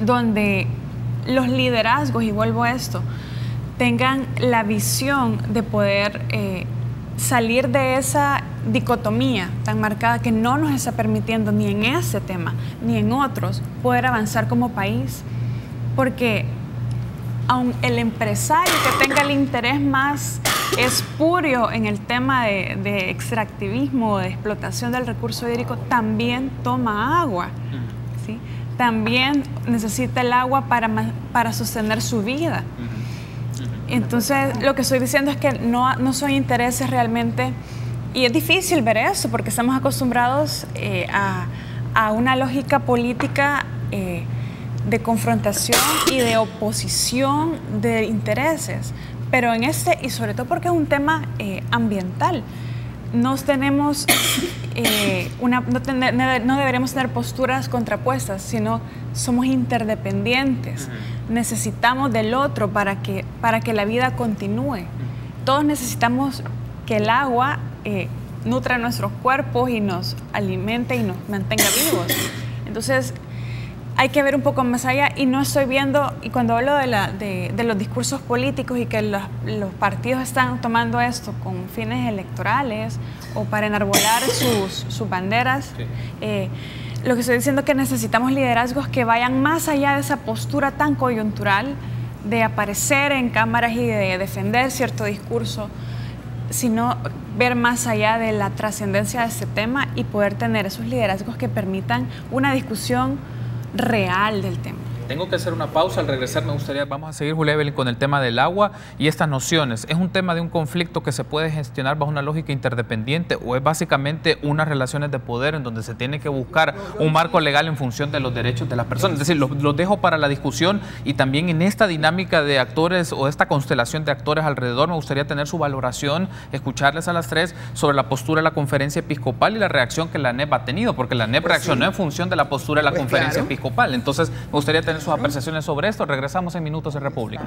donde los liderazgos, y vuelvo a esto, tengan la visión de poder salir de esa dicotomía tan marcada que no nos está permitiendo ni en ese tema ni en otros poder avanzar como país? Porque aun el empresario que tenga el interés más espurio en el tema de extractivismo, de explotación del recurso hídrico, también toma agua, ¿sí? También necesita el agua para sostener su vida. Entonces, lo que estoy diciendo es que no son intereses realmente, y es difícil ver eso porque estamos acostumbrados a una lógica política de confrontación y de oposición de intereses. Pero en y sobre todo porque es un tema ambiental, no deberíamos tener posturas contrapuestas, sino somos interdependientes. Necesitamos del otro para que la vida continúe. Todos necesitamos que el agua nutra nuestros cuerpos y nos alimente y nos mantenga vivos. Entonces, hay que ver un poco más allá, y no estoy viendo, y cuando hablo de los discursos políticos y que los partidos están tomando esto con fines electorales o para enarbolar sus banderas, lo que estoy diciendo es que necesitamos liderazgos que vayan más allá de esa postura tan coyuntural de aparecer en cámaras y de defender cierto discurso, sino ver más allá de la trascendencia de este tema y poder tener esos liderazgos que permitan una discusión real del tema. Tengo que hacer una pausa. Al regresar vamos a seguir, Julia Evelyn, con el tema del agua y estas nociones. ¿Es un tema de un conflicto que se puede gestionar bajo una lógica interdependiente o es básicamente unas relaciones de poder en donde se tiene que buscar un marco legal en función de los derechos de las personas? Es decir, los dejo para la discusión, y también en esta dinámica de actores o esta constelación de actores alrededor me gustaría tener su valoración, escucharles a las tres sobre la postura de la conferencia episcopal y la reacción que la ANEP ha tenido, porque la ANEP reaccionó en función de la postura de la conferencia episcopal. Entonces, me gustaría tener sus apreciaciones sobre esto. Regresamos en minutos en República.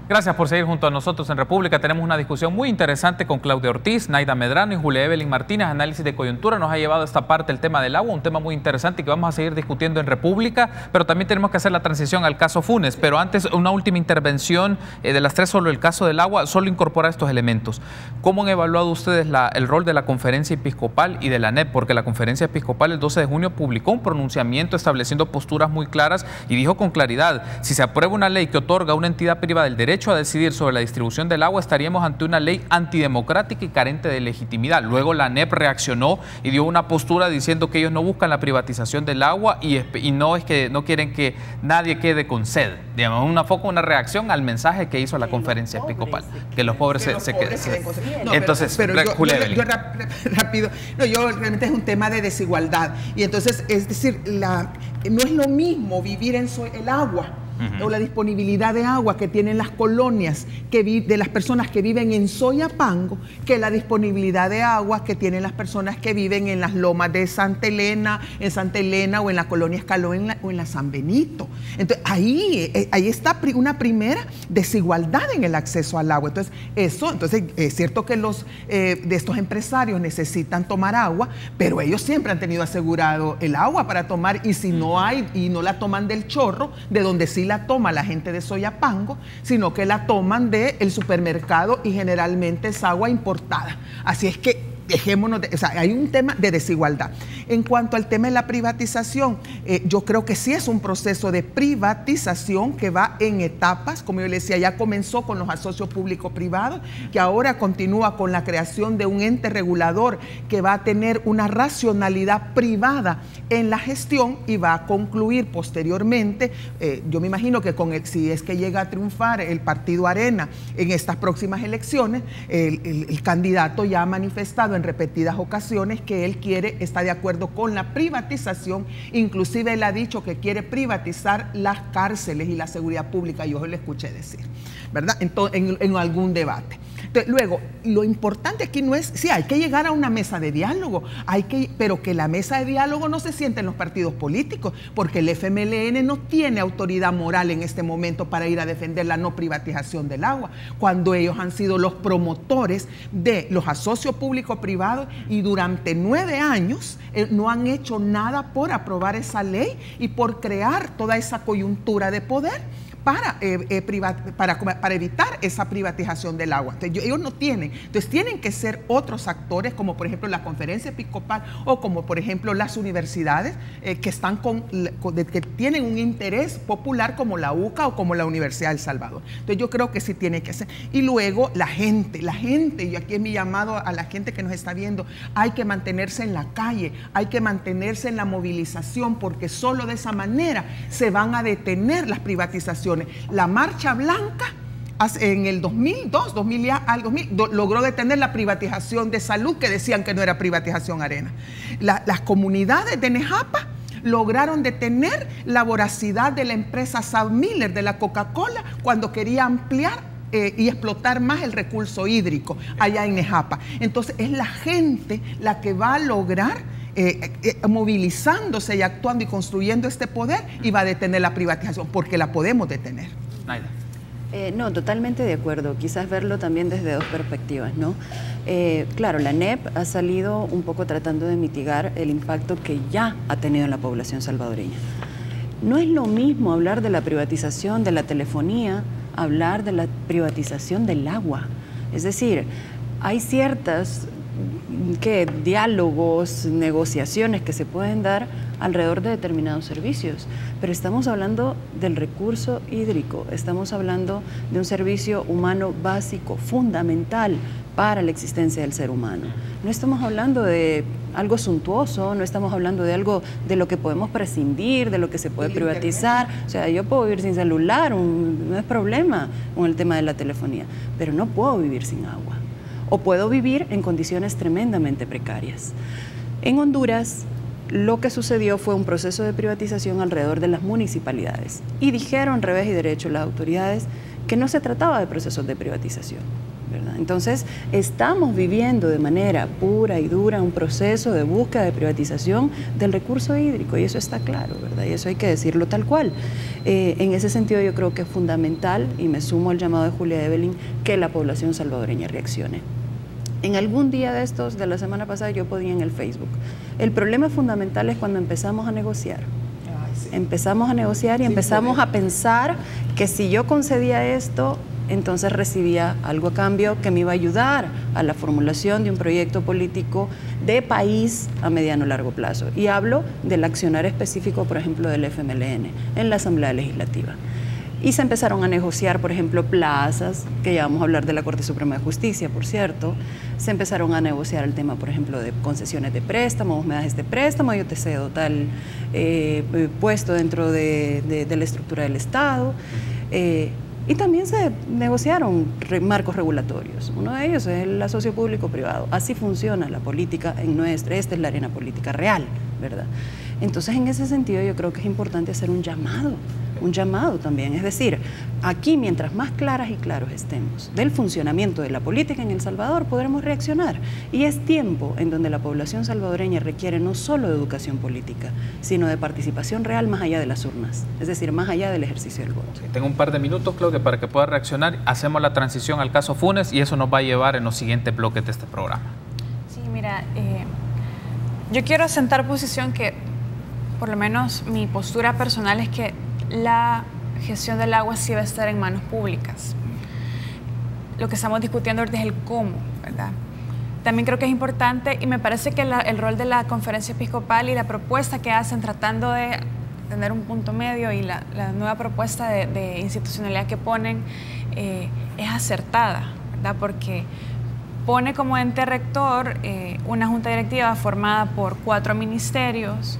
Gracias por seguir junto a nosotros en República. Tenemos una discusión muy interesante con Claudia Ortiz, Naida Medrano y Julia Evelyn Martínez. Análisis de coyuntura nos ha llevado a esta parte el tema del agua, un tema muy interesante que vamos a seguir discutiendo en República, pero también tenemos que hacer la transición al caso Funes. Pero antes, una última intervención de las tres sobre el caso del agua, solo incorporar estos elementos. ¿Cómo han evaluado ustedes el rol de la conferencia episcopal y de la ANEP? Porque la conferencia episcopal el 12 de junio publicó un pronunciamiento estableciendo posturas muy claras y dijo con claridad: si se aprueba una ley que otorga a una entidad privada el derecho derecho a decidir sobre la distribución del agua, estaríamos ante una ley antidemocrática y carente de legitimidad. Luego la ANEP reaccionó y dio una postura diciendo que ellos no buscan la privatización del agua y no es que no quieren que nadie quede con sed. Digamos, una reacción al mensaje que hizo la conferencia episcopal, que los pobres se queden. No, entonces, pero yo rápido, no, yo realmente es un tema de desigualdad. Y entonces, es decir, no es lo mismo vivir en el agua o la disponibilidad de agua que tienen las colonias de las personas que viven en Soyapango que la disponibilidad de agua que tienen las personas que viven en las lomas de Santa Elena, o en la colonia Escalón o en la San Benito. Entonces ahí está una primera desigualdad en el acceso al agua. Entonces es cierto que de estos empresarios necesitan tomar agua, pero ellos siempre han tenido asegurado el agua para tomar, y si no hay y no la toman del chorro, de donde sí la toma la gente de Soyapango, sino que la toman del supermercado, y generalmente es agua importada. Así es que dejémonos o sea, hay un tema de desigualdad. En cuanto al tema de la privatización, yo creo que sí es un proceso de privatización que va en etapas. Como yo le decía, ya comenzó con los asocios público-privados, que ahora continúa con la creación de un ente regulador que va a tener una racionalidad privada en la gestión y va a concluir posteriormente. Yo me imagino que si es que llega a triunfar el partido Arena en estas próximas elecciones, el candidato ya ha manifestado en repetidas ocasiones que él está de acuerdo con la privatización. Inclusive él ha dicho que quiere privatizar las cárceles y la seguridad pública. Yo le escuché decir, ¿verdad? En algún debate. Entonces, luego, lo importante aquí no es, sí, hay que llegar a una mesa de diálogo, pero que la mesa de diálogo no se siente en los partidos políticos, porque el FMLN no tiene autoridad moral en este momento para ir a defender la no privatización del agua, cuando ellos han sido los promotores de los asocios público-privados y durante 9 años no han hecho nada por aprobar esa ley y por crear toda esa coyuntura de poder para evitar esa privatización del agua. Entonces, ellos no tienen. Entonces, tienen que ser otros actores, como por ejemplo la conferencia episcopal o como por ejemplo las universidades que tienen un interés popular, como la UCA o como la Universidad del Salvador. Entonces, yo creo que sí tiene que ser. Y luego la gente, y aquí es mi llamado a la gente que nos está viendo, hay que mantenerse en la calle, hay que mantenerse en la movilización, porque solo de esa manera se van a detener las privatizaciones. La Marcha Blanca en el 2000 logró detener la privatización de salud, que decían que no era privatización Arena. Las comunidades de Nejapa lograron detener la voracidad de la empresa SABMiller de la Coca-Cola cuando quería ampliar y explotar más el recurso hídrico allá en Nejapa. Entonces es la gente la que va a lograr movilizándose y actuando y construyendo este poder, y va a detener la privatización, porque la podemos detener. No, totalmente de acuerdo. Quizás verlo también desde dos perspectivas, ¿no? Claro, la ANEP ha salido un poco tratando de mitigar el impacto que ya ha tenido en la población salvadoreña. No es lo mismo hablar de la privatización de la telefonía, hablar de la privatización del agua. Es decir, hay ciertas diálogos, negociaciones que se pueden dar alrededor de determinados servicios, pero estamos hablando del recurso hídrico, estamos hablando de un servicio humano básico, fundamental para la existencia del ser humano. No estamos hablando de algo suntuoso, no estamos hablando de algo de lo que podemos prescindir, de lo que se puede privatizar. O sea, yo puedo vivir sin celular, no es problema con el tema de la telefonía, pero no puedo vivir sin agua. O puedo vivir en condiciones tremendamente precarias. En Honduras, lo que sucedió fue un proceso de privatización alrededor de las municipalidades. Y dijeron, revés y derecho, las autoridades que no se trataba de procesos de privatización, ¿verdad? Entonces, estamos viviendo de manera pura y dura un proceso de búsqueda de privatización del recurso hídrico, y eso está claro, ¿verdad? Y eso hay que decirlo tal cual. En ese sentido, yo creo que es fundamental, y me sumo al llamado de Julia Evelyn, que la población salvadoreña reaccione. En algún día de estos, de la semana pasada, yo ponía en el Facebook, el problema fundamental es cuando empezamos a negociar. Empezamos a negociar y empezamos a pensar que si yo concedía esto, entonces recibía algo a cambio que me iba a ayudar a la formulación de un proyecto político de país a mediano o largo plazo. Y hablo del accionar específico, por ejemplo, del FMLN en la Asamblea Legislativa. y se empezaron a negociar, por ejemplo, plazas, que ya vamos a hablar de la Corte Suprema de Justicia, por cierto. Se empezaron a negociar el tema, por ejemplo, de concesiones de préstamo, vos me das este préstamo, yo te cedo tal puesto dentro de la estructura del Estado. Y también se negociaron marcos regulatorios. Uno de ellos es el asocio público-privado. Así funciona la política en nuestra, esta es la arena política real, ¿verdad? Entonces, en ese sentido, yo creo que es importante hacer un llamado también. Es decir, aquí, mientras más claras y claros estemos del funcionamiento de la política en El Salvador, podremos reaccionar. Y es tiempo en donde la población salvadoreña requiere no solo de educación política, sino de participación real más allá de las urnas, es decir, más allá del ejercicio del voto. Sí, tengo un par de minutos, Claudia, para que pueda reaccionar. Hacemos la transición al caso Funes y eso nos va a llevar en los siguientes bloques de este programa. Sí, mira, yo quiero asentar posición que, por lo menos mi postura personal es que la gestión del agua sí va a estar en manos públicas. Lo que estamos discutiendo ahorita es el cómo, ¿verdad? También creo que es importante y me parece que el rol de la Conferencia Episcopal y la propuesta que hacen tratando de tener un punto medio y la nueva propuesta de institucionalidad que ponen es acertada, ¿verdad? Porque pone como ente rector una junta directiva formada por 4 ministerios,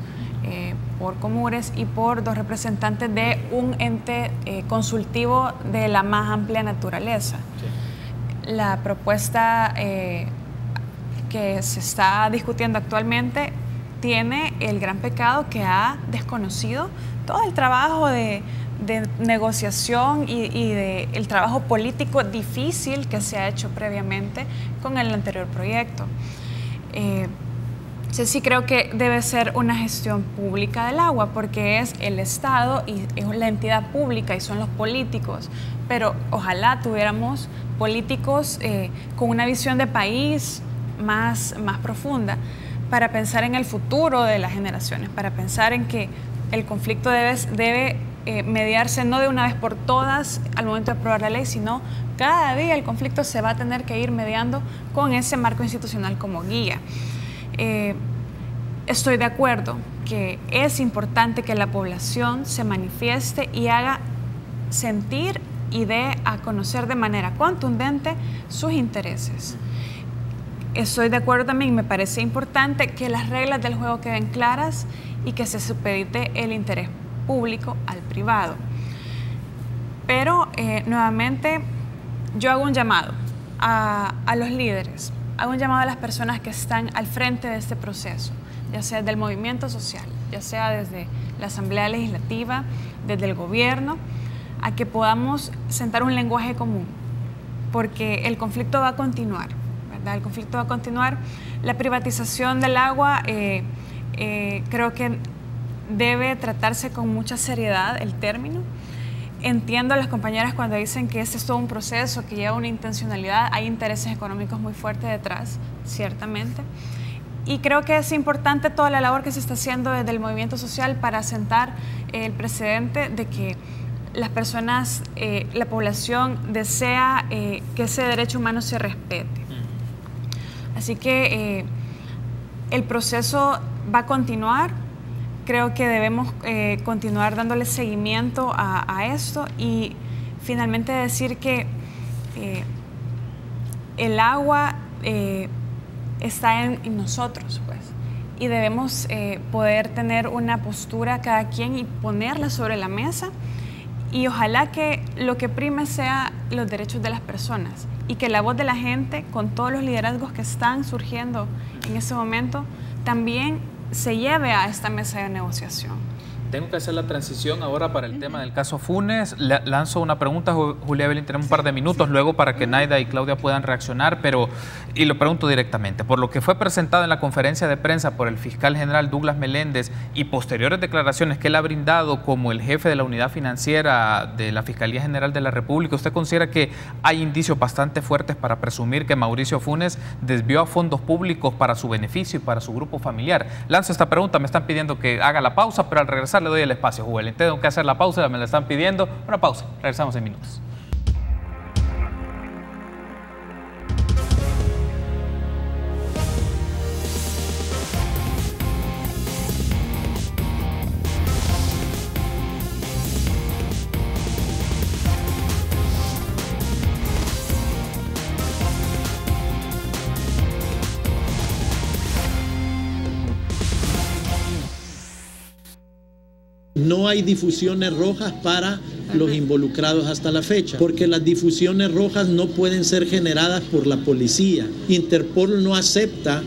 por Comures y por 2 representantes de un ente consultivo de la más amplia naturaleza. Sí. La propuesta que se está discutiendo actualmente tiene el gran pecado que ha desconocido todo el trabajo de negociación y el trabajo político difícil que se ha hecho previamente con el anterior proyecto. Sí creo que debe ser una gestión pública del agua porque es el Estado y es la entidad pública y son los políticos, pero ojalá tuviéramos políticos con una visión de país más profunda para pensar en el futuro de las generaciones, para pensar en que el conflicto debe mediarse no de una vez por todas al momento de aprobar la ley, sino cada día el conflicto se va a tener que ir mediando con ese marco institucional como guía. Estoy de acuerdo que es importante que la población se manifieste y haga sentir y dé a conocer de manera contundente sus intereses. Estoy de acuerdo también, me parece importante que las reglas del juego queden claras y que se supedite el interés público al privado. Pero nuevamente yo hago un llamado a los líderes, hago un llamado a las personas que están al frente de este proceso, ya sea del movimiento social, ya sea desde la Asamblea Legislativa, desde el gobierno, a que podamos sentar un lenguaje común, porque el conflicto va a continuar, ¿verdad? El conflicto va a continuar. La privatización del agua creo que debe tratarse con mucha seriedad el término. Entiendo a las compañeras cuando dicen que este es todo un proceso, que lleva una intencionalidad, hay intereses económicos muy fuertes detrás, ciertamente. Y creo que es importante toda la labor que se está haciendo desde el movimiento social para sentar el precedente de que las personas, la población desea que ese derecho humano se respete. Así que el proceso va a continuar. Creo que debemos continuar dándole seguimiento a esto y finalmente decir que el agua está en nosotros, pues, y debemos poder tener una postura cada quien y ponerla sobre la mesa y ojalá que lo que prime sea los derechos de las personas y que la voz de la gente, con todos los liderazgos que están surgiendo en ese momento, también se lleve a esta mesa de negociación. Tengo que hacer la transición ahora para el tema del caso Funes. Lanzo una pregunta, Julia Evelyn, tenemos un par de minutos luego para que Naida y Claudia puedan reaccionar, y lo pregunto directamente. Por lo que fue presentado en la conferencia de prensa por el fiscal general Douglas Meléndez y posteriores declaraciones que él ha brindado como el jefe de la unidad financiera de la Fiscalía General de la República, ¿usted considera que hay indicios bastante fuertes para presumir que Mauricio Funes desvió a fondos públicos para su beneficio y para su grupo familiar? Lanzo esta pregunta, me están pidiendo que haga la pausa, pero al regresar le doy el espacio, Julia. Tengo que hacer la pausa, me la están pidiendo. Una pausa, regresamos en minutos. No hay difusiones rojas para los involucrados hasta la fecha, porque las difusiones rojas no pueden ser generadas por la policía. Interpol no acepta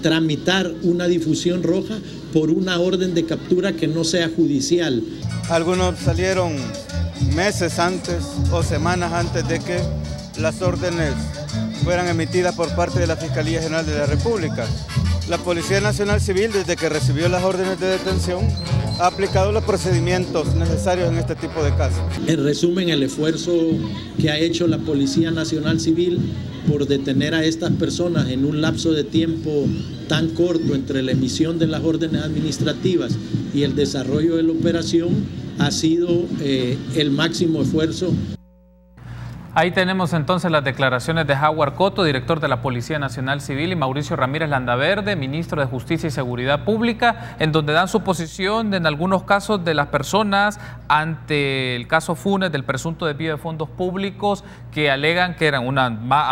tramitar una difusión roja por una orden de captura que no sea judicial. Algunos salieron meses antes o semanas antes de que las órdenes fueran emitidas por parte de la Fiscalía General de la República. La Policía Nacional Civil, desde que recibió las órdenes de detención, ha aplicado los procedimientos necesarios en este tipo de casos. En resumen, el esfuerzo que ha hecho la Policía Nacional Civil por detener a estas personas en un lapso de tiempo tan corto entre la emisión de las órdenes administrativas y el desarrollo de la operación ha sido el máximo esfuerzo. Ahí tenemos entonces las declaraciones de Howard Cotto, director de la Policía Nacional Civil, y Mauricio Ramírez Landaverde, ministro de Justicia y Seguridad Pública, en donde dan su posición en algunos casos de las personas ante el caso Funes del presunto desvío de fondos públicos, que alegan que eran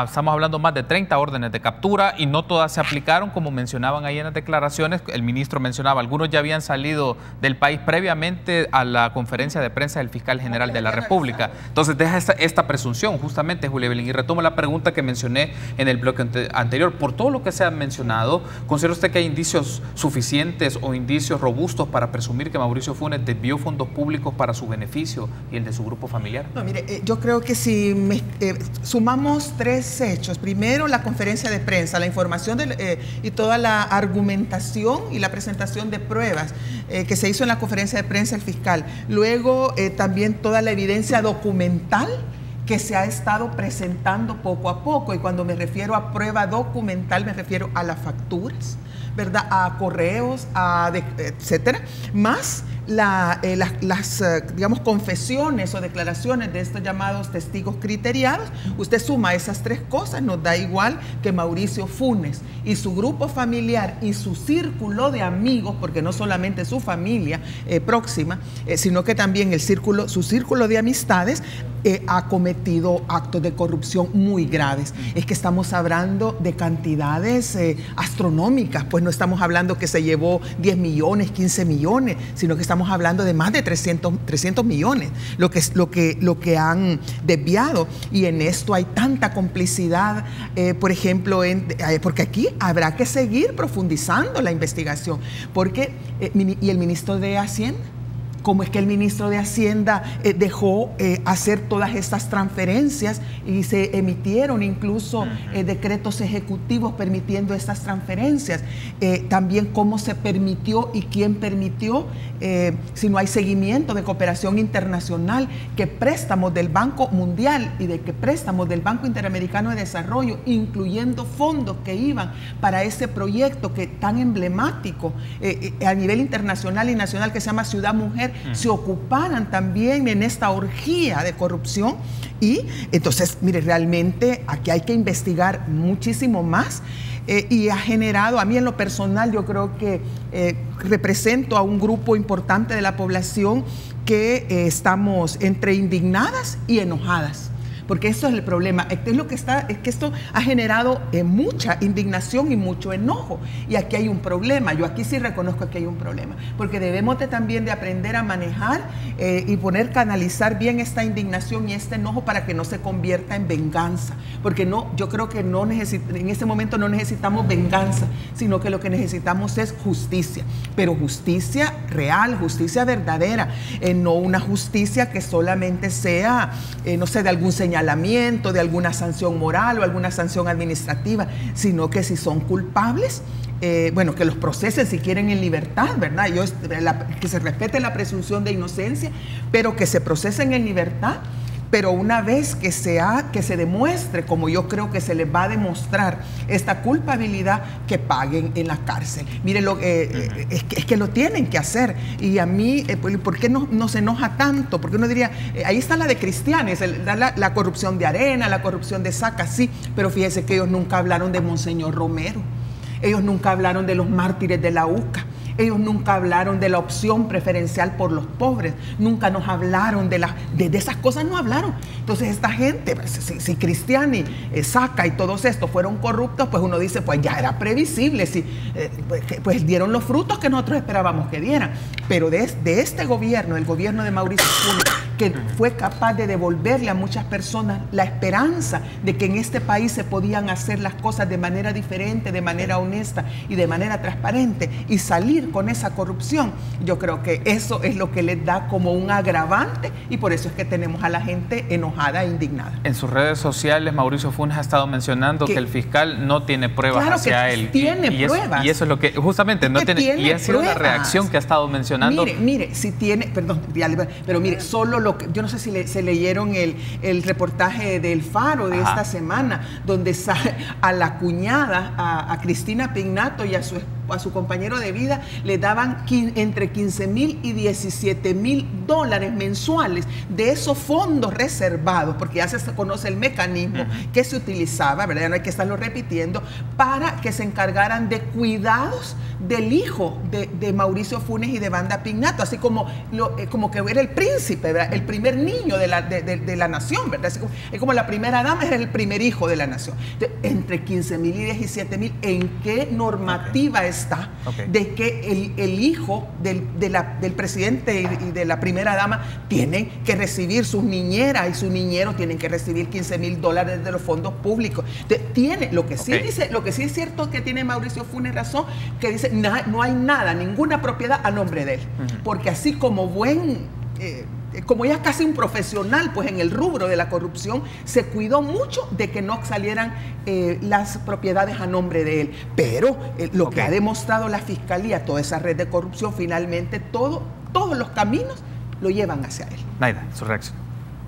estamos hablando más de 30 órdenes de captura y no todas se aplicaron, como mencionaban ahí en las declaraciones. El ministro mencionaba, algunos ya habían salido del país previamente a la conferencia de prensa del fiscal general de la República. Entonces deja esta presunción justamente, Julia Evelyn, y retomo la pregunta que mencioné en el bloque anterior. Por todo lo que se ha mencionado, ¿considera usted que hay indicios suficientes o indicios robustos para presumir que Mauricio Funes desvió fondos públicos para su beneficio y el de su grupo familiar? No, mire, yo creo que si sumamos tres hechos: primero, la conferencia de prensa, la información y toda la argumentación y la presentación de pruebas que se hizo en la conferencia de prensa del fiscal, luego también toda la evidencia documental que se ha estado presentando poco a poco, y cuando me refiero a prueba documental me refiero a las facturas, ¿verdad?, a correos, etcétera, más las digamos, confesiones o declaraciones de estos llamados testigos criteriados. Usted suma esas tres cosas, nos da igual que Mauricio Funes y su grupo familiar y su círculo de amigos, porque no solamente su familia próxima, sino que también su círculo de amistades ha cometido actos de corrupción muy graves. Es que estamos hablando de cantidades astronómicas, pues no estamos hablando que se llevó 10 millones, 15 millones, sino que estamos hablando de más de 300 millones, lo que han desviado. Y en esto hay tanta complicidad, por ejemplo, porque aquí habrá que seguir profundizando la investigación, porque y el ministro de Hacienda, ¿cómo es que el ministro de Hacienda dejó hacer todas estas transferencias y se emitieron incluso decretos ejecutivos permitiendo estas transferencias? También cómo se permitió y quién permitió, si no hay seguimiento de cooperación internacional, que préstamos del Banco Mundial y de que préstamos del Banco Interamericano de Desarrollo, incluyendo fondos que iban para ese proyecto que tan emblemático a nivel internacional y nacional, que se llama Ciudad Mujer, se ocuparan también en esta orgía de corrupción. Y entonces, mire, realmente aquí hay que investigar muchísimo más, y ha generado, a mí en lo personal, yo creo que represento a un grupo importante de la población que estamos entre indignadas y enojadas. Porque eso es el problema. Es que esto ha generado mucha indignación y mucho enojo. Y aquí hay un problema. Yo aquí sí reconozco que hay un problema. Porque debemos también de aprender a manejar y canalizar bien esta indignación y este enojo para que no se convierta en venganza. Porque yo creo que en este momento no necesitamos venganza, sino que lo que necesitamos es justicia. Pero justicia real, justicia verdadera. No una justicia que solamente sea, no sé, de algún señalamiento, de alguna sanción moral o alguna sanción administrativa, sino que si son culpables, que los procesen si quieren en libertad, ¿verdad? Que se respete la presunción de inocencia, pero que se procesen en libertad. Pero una vez que se demuestre, como yo creo que se les va a demostrar, esta culpabilidad, que paguen en la cárcel. Miren, es que lo tienen que hacer. Y a mí, ¿por qué no se enoja tanto? Porque uno diría, ahí está la de Cristianes, la corrupción de Arena, la corrupción de Saca, sí, pero fíjese que ellos nunca hablaron de Monseñor Romero, ellos nunca hablaron de los mártires de la UCA. Ellos nunca hablaron de la opción preferencial por los pobres, nunca nos hablaron de esas cosas, no hablaron. Entonces esta gente, si Cristiani, Saca y todos estos fueron corruptos, pues uno dice, pues ya era previsible, pues dieron los frutos que nosotros esperábamos que dieran. Pero de este gobierno, el gobierno de Mauricio Funes, que fue capaz de devolverle a muchas personas la esperanza de que en este país se podían hacer las cosas de manera diferente, de manera honesta y de manera transparente, y salir con esa corrupción, yo creo que eso es lo que les da como un agravante, y por eso es que tenemos a la gente enojada e indignada. En sus redes sociales, Mauricio Funes ha estado mencionando que el fiscal no tiene pruebas hacia él. Tiene pruebas. Y eso es lo que, justamente, no tiene, y ha sido una reacción que ha estado mencionando. Mire, si tiene, perdón, pero mire, solo lo que, yo no sé si se leyeron el reportaje del Faro de esta semana, donde sale a la cuñada, a Cristina Pignato y a su compañero de vida, le daban entre 15,000 y 17,000 dólares mensuales de esos fondos reservados, porque ya se conoce el mecanismo que se utilizaba, ¿verdad? Ya no hay que estarlo repitiendo, para que se encargaran de cuidados del hijo de Mauricio Funes y de Wanda Pignato, así como que era el príncipe, ¿verdad? El primer niño de la nación, ¿verdad? Es como la primera dama era el primer hijo de la nación. Entonces, entre 15,000 y 17,000, ¿en qué normativa está de que el hijo del presidente y de la primera dama tienen que recibir, sus niñeras y sus niñeros tienen que recibir 15,000 dólares de los fondos públicos? Entonces, lo que sí es cierto que tiene Mauricio Funes razón, que dice no hay nada, ninguna propiedad a nombre de él, porque así como como ya casi un profesional pues en el rubro de la corrupción, se cuidó mucho de que no salieran las propiedades a nombre de él. Pero lo que ha demostrado la Fiscalía, toda esa red de corrupción, finalmente todos los caminos lo llevan hacia él. Naida, su reacción.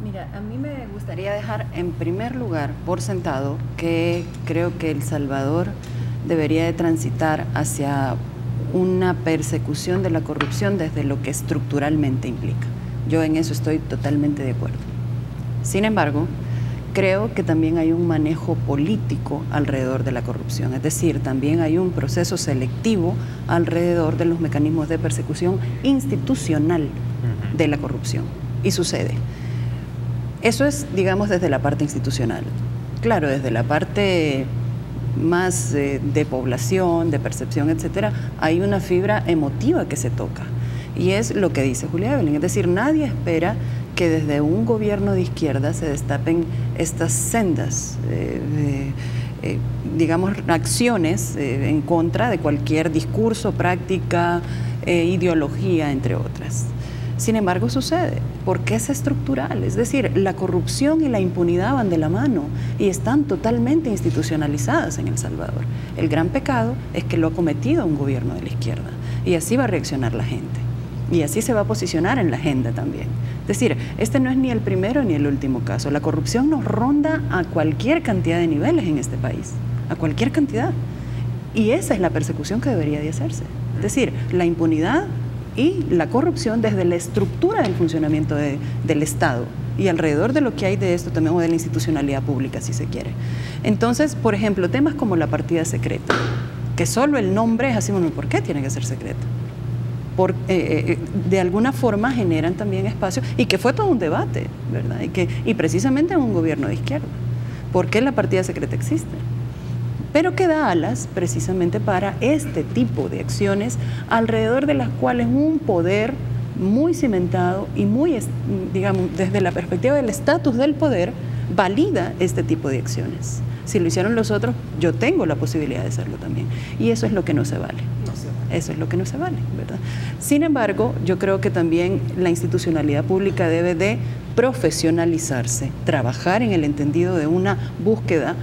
Mira, a mí me gustaría dejar en primer lugar por sentado que creo que El Salvador debería de transitar hacia una persecución de la corrupción desde lo que estructuralmente implica. Yo en eso estoy totalmente de acuerdo. Sin embargo, creo que también hay un manejo político alrededor de la corrupción, es decir, también hay un proceso selectivo alrededor de los mecanismos de persecución institucional de la corrupción. Y sucede. Eso es, digamos, desde la parte institucional. Claro, desde la parte más de población, de percepción, etcétera, hay una fibra emotiva que se toca. Y es lo que dice Julia Evelyn, es decir, nadie espera que desde un gobierno de izquierda se destapen estas sendas, digamos, acciones en contra de cualquier discurso, práctica, ideología, entre otras. Sin embargo, sucede, porque es estructural, es decir, la corrupción y la impunidad van de la mano y están totalmente institucionalizadas en El Salvador. El gran pecado es que lo ha cometido un gobierno de la izquierda y así va a reaccionar la gente y así se va a posicionar en la agenda también. Es decir, este no es ni el primero ni el último caso. La corrupción nos ronda a cualquier cantidad de niveles en este país, a cualquier cantidad. Y esa es la persecución que debería de hacerse. Es decir, la impunidad y la corrupción desde la estructura del funcionamiento del Estado y alrededor de lo que hay de esto también, o de la institucionalidad pública, si se quiere. Entonces, por ejemplo, temas como la partida secreta, que solo el nombre es así, bueno, ¿por qué tiene que ser secreta? De alguna forma generan también espacio, y que fue todo un debate, ¿verdad? Y precisamente en un gobierno de izquierda. ¿Por qué la partida secreta existe? Pero que da alas precisamente para este tipo de acciones alrededor de las cuales un poder muy cimentado y muy, digamos, desde la perspectiva del estatus del poder, valida este tipo de acciones. Si lo hicieron los otros, yo tengo la posibilidad de hacerlo también. Y eso es lo que no se vale. Eso es lo que no se vale, ¿verdad? Sin embargo, yo creo que también la institucionalidad pública debe de profesionalizarse, trabajar en el entendido de una búsqueda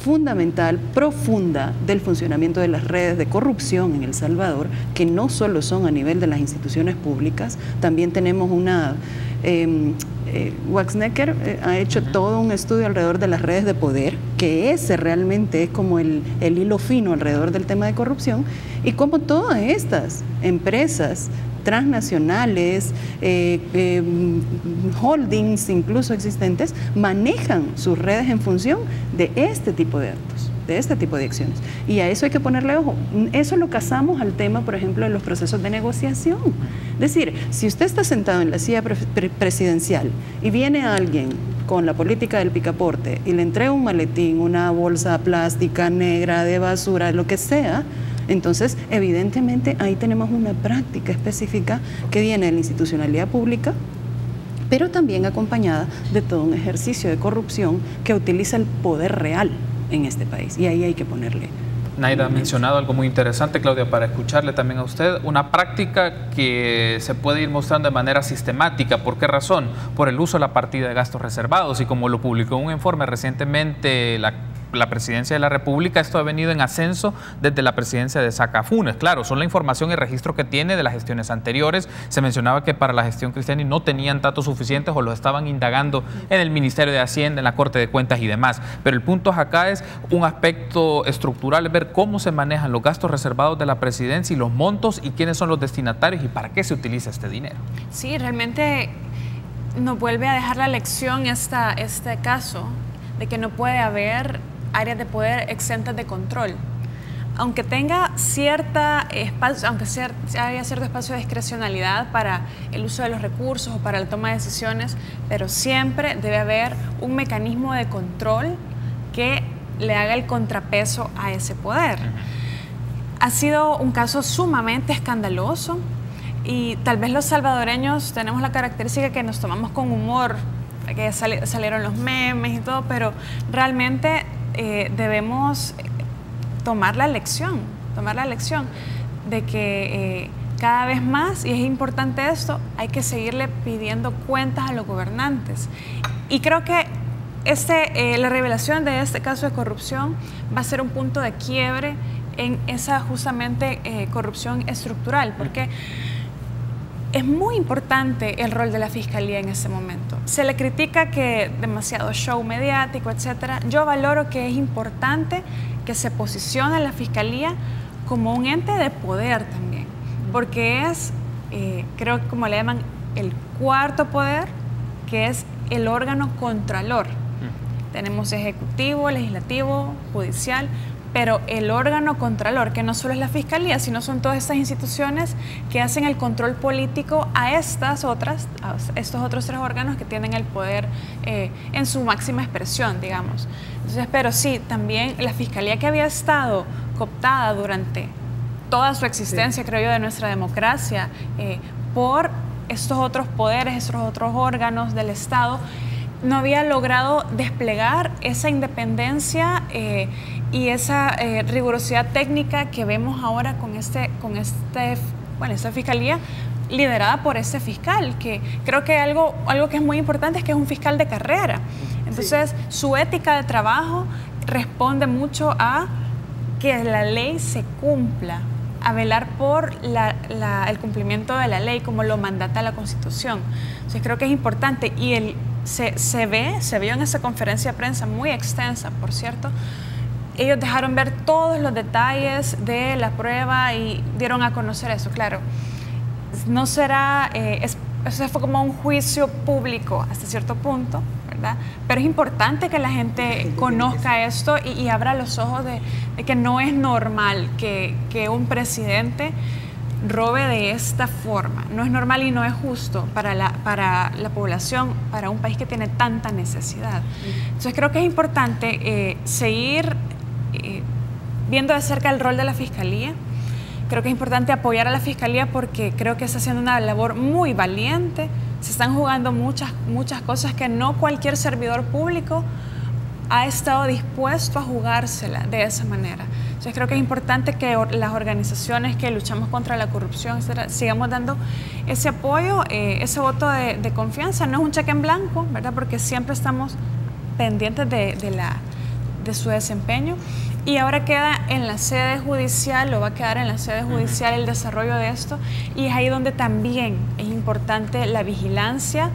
fundamental, profunda del funcionamiento de las redes de corrupción en El Salvador, que no solo son a nivel de las instituciones públicas, también tenemos una... Waxnecker ha hecho todo un estudio alrededor de las redes de poder, que ese realmente es como el hilo fino alrededor del tema de corrupción, y como todas estas empresas transnacionales, holdings incluso existentes, manejan sus redes en función de este tipo de actos. Es de este tipo de acciones. Y a eso hay que ponerle ojo. Eso lo casamos al tema, por ejemplo, de los procesos de negociación. Es decir, si usted está sentado en la silla presidencial y viene alguien con la política del picaporte y le entrega un maletín, una bolsa plástica negra de basura, lo que sea, entonces evidentemente ahí tenemos una práctica específica que viene de la institucionalidad pública, pero también acompañada de todo un ejercicio de corrupción que utiliza el poder real en este país, y ahí hay que ponerle. Naida ha mencionado algo muy interesante, Claudia, para escucharle también a usted, una práctica que se puede ir mostrando de manera sistemática. ¿Por qué razón? Por el uso de la partida de gastos reservados, y como lo publicó un informe recientemente la Presidencia de la República, esto ha venido en ascenso desde la presidencia de Saca Funes. Claro, son la información y registro que tiene de las gestiones anteriores. Se mencionaba que para la gestión Cristiani no tenían datos suficientes o los estaban indagando en el Ministerio de Hacienda, en la Corte de Cuentas y demás. Pero el punto acá es un aspecto estructural, ver cómo se manejan los gastos reservados de la presidencia y los montos y quiénes son los destinatarios y para qué se utiliza este dinero. Sí, realmente nos vuelve a dejar la lección este caso de que no puede haber áreas de poder exentas de control. Aunque tenga haya cierto espacio de discrecionalidad para el uso de los recursos o para la toma de decisiones, pero siempre debe haber un mecanismo de control que le haga el contrapeso a ese poder. Ha sido un caso sumamente escandaloso y tal vez los salvadoreños tenemos la característica que nos tomamos con humor, que salieron los memes y todo, pero realmente debemos tomar la lección de que cada vez más, y es importante esto, hay que seguirle pidiendo cuentas a los gobernantes. Y creo que la revelación de este caso de corrupción va a ser un punto de quiebre en esa justamente corrupción estructural, porque es muy importante el rol de la Fiscalía en ese momento. Se le critica que demasiado show mediático, etcétera. Yo valoro que es importante que se posicione la Fiscalía como un ente de poder también, porque es, creo que como le llaman, el cuarto poder, que es el órgano contralor. Tenemos ejecutivo, legislativo, judicial, pero el órgano contralor, que no solo es la Fiscalía, sino son todas estas instituciones que hacen el control político a estos otros tres órganos que tienen el poder en su máxima expresión, digamos. Entonces, pero sí, también la Fiscalía, que había estado cooptada durante toda su existencia, creo yo, de nuestra democracia, por estos otros poderes, estos otros órganos del Estado, no había logrado desplegar esa independencia y esa rigurosidad técnica que vemos ahora con esta Fiscalía liderada por este fiscal, que creo que algo que es muy importante es que es un fiscal de carrera. Entonces, su ética de trabajo responde mucho a que la ley se cumpla, a velar por el cumplimiento de la ley como lo mandata la Constitución. Entonces, creo que es importante y se vio en esa conferencia de prensa muy extensa, por cierto. Ellos dejaron ver todos los detalles de la prueba y dieron a conocer eso. Claro, no será, eso fue como un juicio público hasta cierto punto, ¿verdad? Pero es importante que la gente conozca esto y abra los ojos de que no es normal que un presidente robe de esta forma. No es normal y no es justo para la población, para un país que tiene tanta necesidad. Entonces creo que es importante seguir viendo de cerca el rol de la Fiscalía. Creo que es importante apoyar a la Fiscalía porque creo que está haciendo una labor muy valiente. Se están jugando muchas cosas que no cualquier servidor público ha estado dispuesto a jugársela de esa manera. Entonces creo que es importante que las organizaciones que luchamos contra la corrupción, etcétera, sigamos dando ese apoyo, ese voto de confianza. No es un cheque en blanco, ¿verdad? Porque siempre estamos pendientes de su desempeño. Y ahora queda en la sede judicial, o va a quedar en la sede judicial el desarrollo de esto, y es ahí donde también es importante la vigilancia,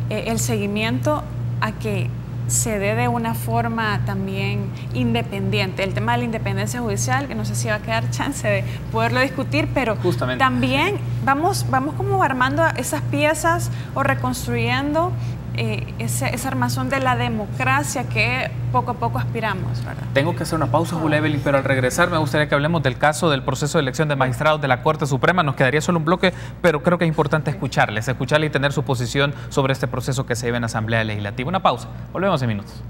el seguimiento a que se dé de una forma también independiente. El tema de la independencia judicial, que no sé si va a quedar chance de poderlo discutir, pero también vamos como armando esas piezas o reconstruyendo ese armazón de la democracia que poco a poco aspiramos, ¿verdad? Tengo que hacer una pausa, Julia Evelyn, pero al regresar me gustaría que hablemos del caso del proceso de elección de magistrados de la Corte Suprema. Nos quedaría solo un bloque, pero creo que es importante escucharle y tener su posición sobre este proceso que se lleva en Asamblea Legislativa. Una pausa, volvemos en minutos.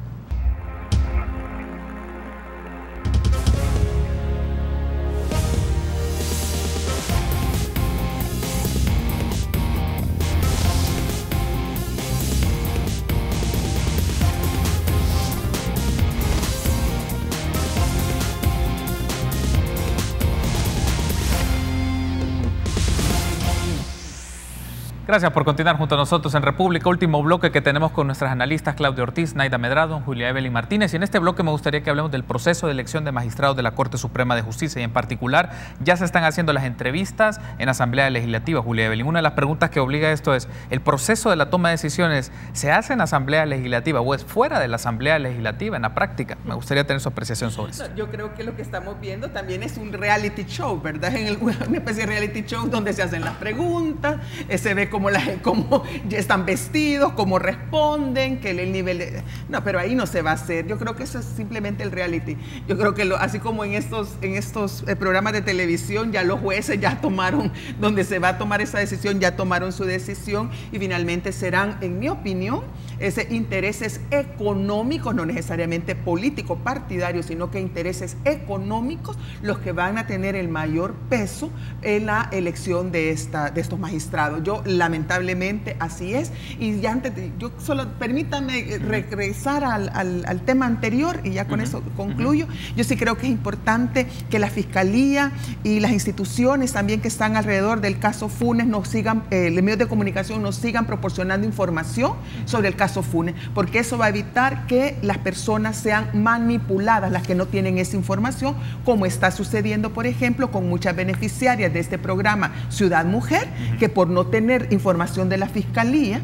Gracias por continuar junto a nosotros en República. Último bloque que tenemos con nuestras analistas Claudia Ortiz, Naida Medrado, Julia Evelyn Martínez. Y en este bloque me gustaría que hablemos del proceso de elección de magistrados de la Corte Suprema de Justicia. Y en particular, ya se están haciendo las entrevistas en Asamblea Legislativa, Julia Evelyn. Una de las preguntas que obliga a esto es, ¿el proceso de la toma de decisiones se hace en Asamblea Legislativa o es fuera de la Asamblea Legislativa en la práctica? Me gustaría tener su apreciación sobre eso. Yo creo que lo que estamos viendo también es un reality show, ¿verdad? Una especie de reality show donde se hacen las preguntas, se ve cómo ya están vestidos, cómo responden, que el nivel de... No, pero ahí no se va a hacer. Yo creo que eso es simplemente el reality. Yo creo que así como en estos programas de televisión, ya los jueces ya tomaron, donde se va a tomar esa decisión, ya tomaron su decisión y finalmente serán, en mi opinión, intereses económicos, no necesariamente políticos, partidarios, sino que intereses económicos los que van a tener el mayor peso en la elección de estos magistrados. Yo lamentablemente así es. Y ya yo solo permítame regresar al tema anterior y ya con eso concluyo. Yo sí creo que es importante que la Fiscalía y las instituciones también que están alrededor del caso Funes nos sigan, los medios de comunicación nos sigan proporcionando información sobre el caso Funes, porque eso va a evitar que las personas sean manipuladas, las que no tienen esa información, como está sucediendo, por ejemplo, con muchas beneficiarias de este programa Ciudad Mujer, que por no tener información de la Fiscalía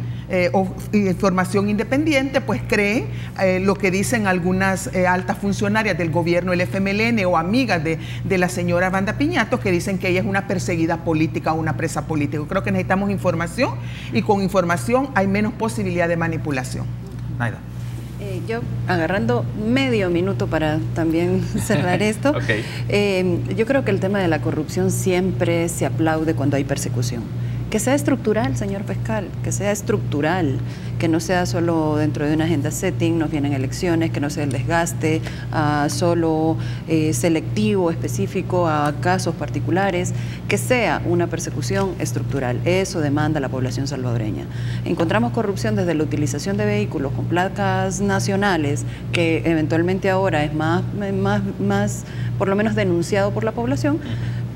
o información independiente, pues creen lo que dicen algunas altas funcionarias del gobierno, el FMLN, o amigas de la señora Wanda Piñato, que dicen que ella es una perseguida política o una presa política. Yo creo que necesitamos información y con información hay menos posibilidad de manipulación. Naida. Yo, agarrando medio minuto para también cerrar esto, okay. Yo creo que el tema de la corrupción siempre se aplaude cuando hay persecución. Que sea estructural, señor fiscal, que sea estructural, que no sea solo dentro de una agenda setting, nos vienen elecciones, que no sea el desgaste solo selectivo, específico a casos particulares, que sea una persecución estructural. Eso demanda la población salvadoreña. Encontramos corrupción desde la utilización de vehículos con placas nacionales, que eventualmente ahora es más por lo menos denunciado por la población,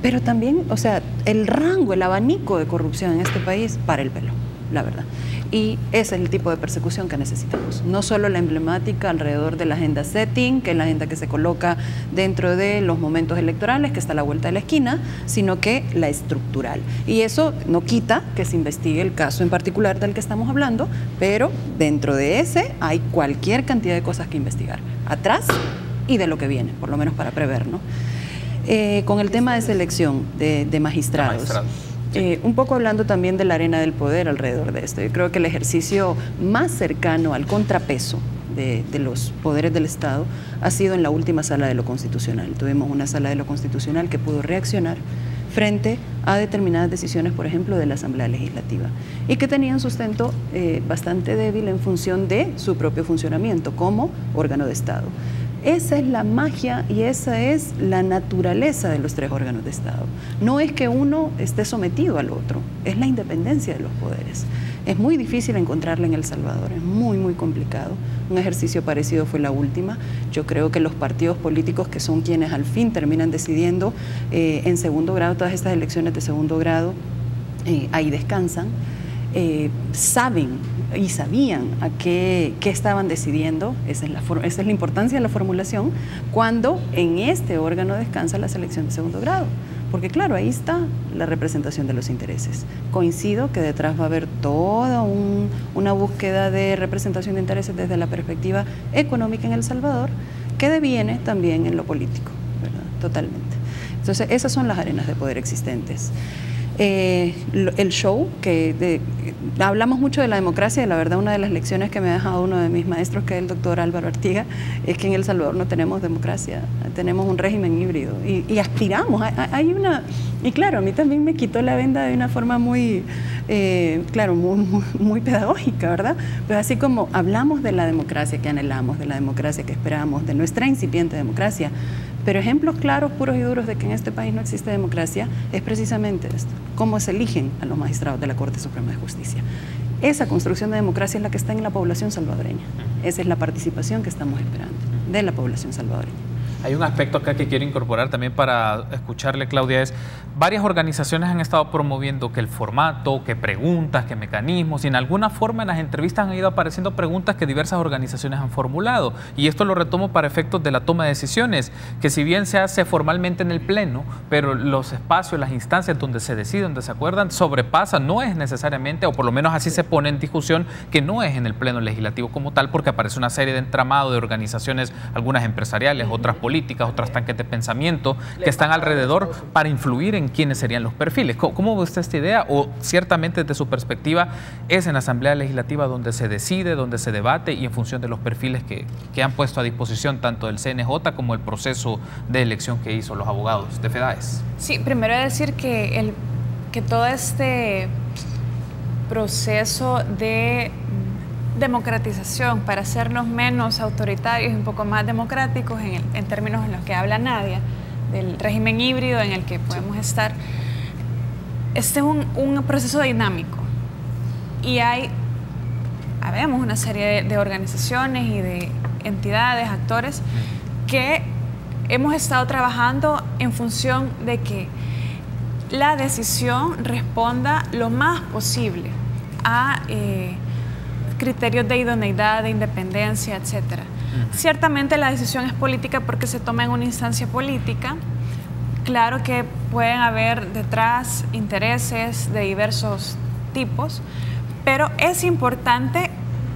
pero también, o sea, el rango, el abanico de corrupción en este país para el pelo, la verdad. Y ese es el tipo de persecución que necesitamos. No solo la emblemática alrededor de la agenda setting, que es la agenda que se coloca dentro de los momentos electorales, que está a la vuelta de la esquina, sino que la estructural. Y eso no quita que se investigue el caso en particular del que estamos hablando, pero dentro de ese hay cualquier cantidad de cosas que investigar, atrás y de lo que viene, por lo menos para prever, ¿no? Con el tema de selección de magistrados. Un poco hablando también de la arena del poder alrededor de esto. Yo creo que el ejercicio más cercano al contrapeso de los poderes del Estado ha sido en la última sala de lo constitucional. Tuvimos una sala de lo constitucional que pudo reaccionar frente a determinadas decisiones, por ejemplo, de la Asamblea Legislativa, y que tenían sustento bastante débil en función de su propio funcionamiento como órgano de Estado. Esa es la magia y esa es la naturaleza de los tres órganos de Estado. No es que uno esté sometido al otro, es la independencia de los poderes. Es muy difícil encontrarla en El Salvador, es muy, muy complicado. Un ejercicio parecido fue la última. Yo creo que los partidos políticos, que son quienes al fin terminan decidiendo en segundo grado, todas estas elecciones de segundo grado, ahí descansan, saben y sabían a qué estaban decidiendo. Esa es la importancia de la formulación cuando en este órgano descansa la selección de segundo grado. Porque claro, ahí está la representación de los intereses. Coincido que detrás va a haber toda una búsqueda de representación de intereses desde la perspectiva económica en El Salvador, que deviene también en lo político, ¿verdad? Totalmente. Entonces, esas son las arenas de poder existentes. el show, hablamos mucho de la democracia, y la verdad una de las lecciones que me ha dejado uno de mis maestros, que es el doctor Álvaro Artiga, es que en El Salvador no tenemos democracia, tenemos un régimen híbrido y aspiramos, hay una... Y claro, a mí también me quitó la venda de una forma muy, muy pedagógica, ¿verdad? Pero así como hablamos de la democracia que anhelamos, de la democracia que esperamos, de nuestra incipiente democracia, pero ejemplos claros, puros y duros de que en este país no existe democracia es precisamente esto, cómo se eligen a los magistrados de la Corte Suprema de Justicia. Esa construcción de democracia es la que está en la población salvadoreña. Esa es la participación que estamos esperando de la población salvadoreña. Hay un aspecto acá que quiero incorporar también para escucharle, Claudia, es varias organizaciones han estado promoviendo que el formato, que preguntas, que mecanismos, y en alguna forma en las entrevistas han ido apareciendo preguntas que diversas organizaciones han formulado. Y esto lo retomo para efectos de la toma de decisiones, que si bien se hace formalmente en el Pleno, pero los espacios, las instancias donde se deciden, donde se acuerdan, sobrepasan, no es necesariamente, o por lo menos así se pone en discusión, que no es en el Pleno Legislativo como tal, porque aparece una serie de entramado de organizaciones, algunas empresariales, otras políticas, otros tanques de pensamiento que están alrededor para influir en quiénes serían los perfiles. ¿Cómo ve usted esta idea? O ciertamente desde su perspectiva es en la Asamblea Legislativa donde se decide, donde se debate y en función de los perfiles que han puesto a disposición tanto el CNJ como el proceso de elección que hizo los abogados de FEDAES. Sí, primero decir que todo este proceso de democratización para hacernos menos autoritarios y un poco más democráticos en términos en los que habla Nadia, del régimen híbrido en el que podemos estar, este es un proceso dinámico y habemos una serie de organizaciones y de entidades, actores que hemos estado trabajando en función de que la decisión responda lo más posible a criterios de idoneidad, de independencia, etcétera. Ciertamente la decisión es política porque se toma en una instancia política. Claro que pueden haber detrás intereses de diversos tipos, pero es importante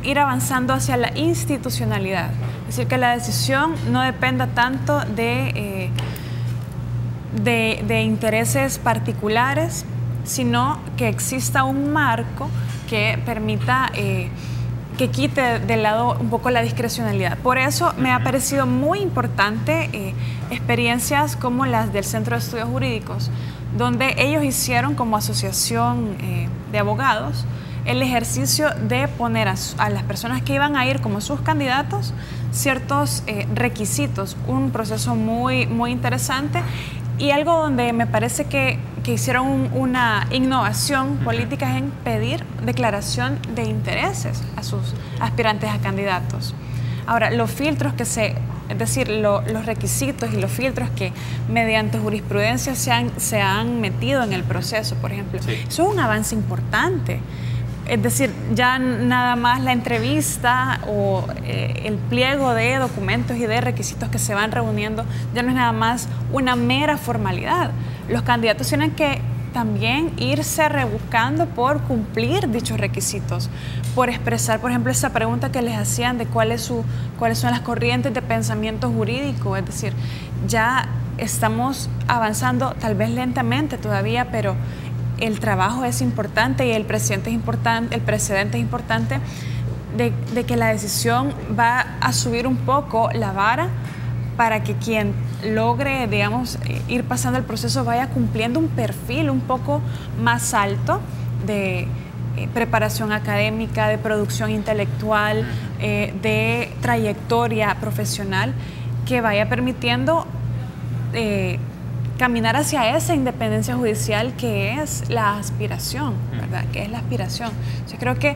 ir avanzando hacia la institucionalidad. Es decir, que la decisión no dependa tanto de intereses particulares, sino que exista un marco que permita que quite de lado un poco la discrecionalidad. Por eso me ha parecido muy importante experiencias como las del Centro de Estudios Jurídicos, donde ellos hicieron como asociación de abogados el ejercicio de poner a las personas que iban a ir como sus candidatos ciertos requisitos, un proceso muy, muy interesante y algo donde me parece que hicieron una innovación política en pedir declaración de intereses a sus aspirantes a candidatos. Ahora, los filtros es decir, los requisitos y los filtros que mediante jurisprudencia se han metido en el proceso, por ejemplo, sí. Eso es un avance importante. Es decir, ya nada más la entrevista o el pliego de documentos y de requisitos que se van reuniendo ya no es nada más una mera formalidad. Los candidatos tienen que también irse rebuscando por cumplir dichos requisitos, por expresar, por ejemplo, esa pregunta que les hacían de cuáles son las corrientes de pensamiento jurídico. Es decir, ya estamos avanzando, tal vez lentamente todavía, pero el trabajo es importante y el precedente es importante de que la decisión va a subir un poco la vara para que quien logre, digamos, ir pasando el proceso vaya cumpliendo un perfil un poco más alto de preparación académica, de producción intelectual, de trayectoria profesional, que vaya permitiendo caminar hacia esa independencia judicial que es la aspiración, ¿verdad? Que es la aspiración. Yo creo que,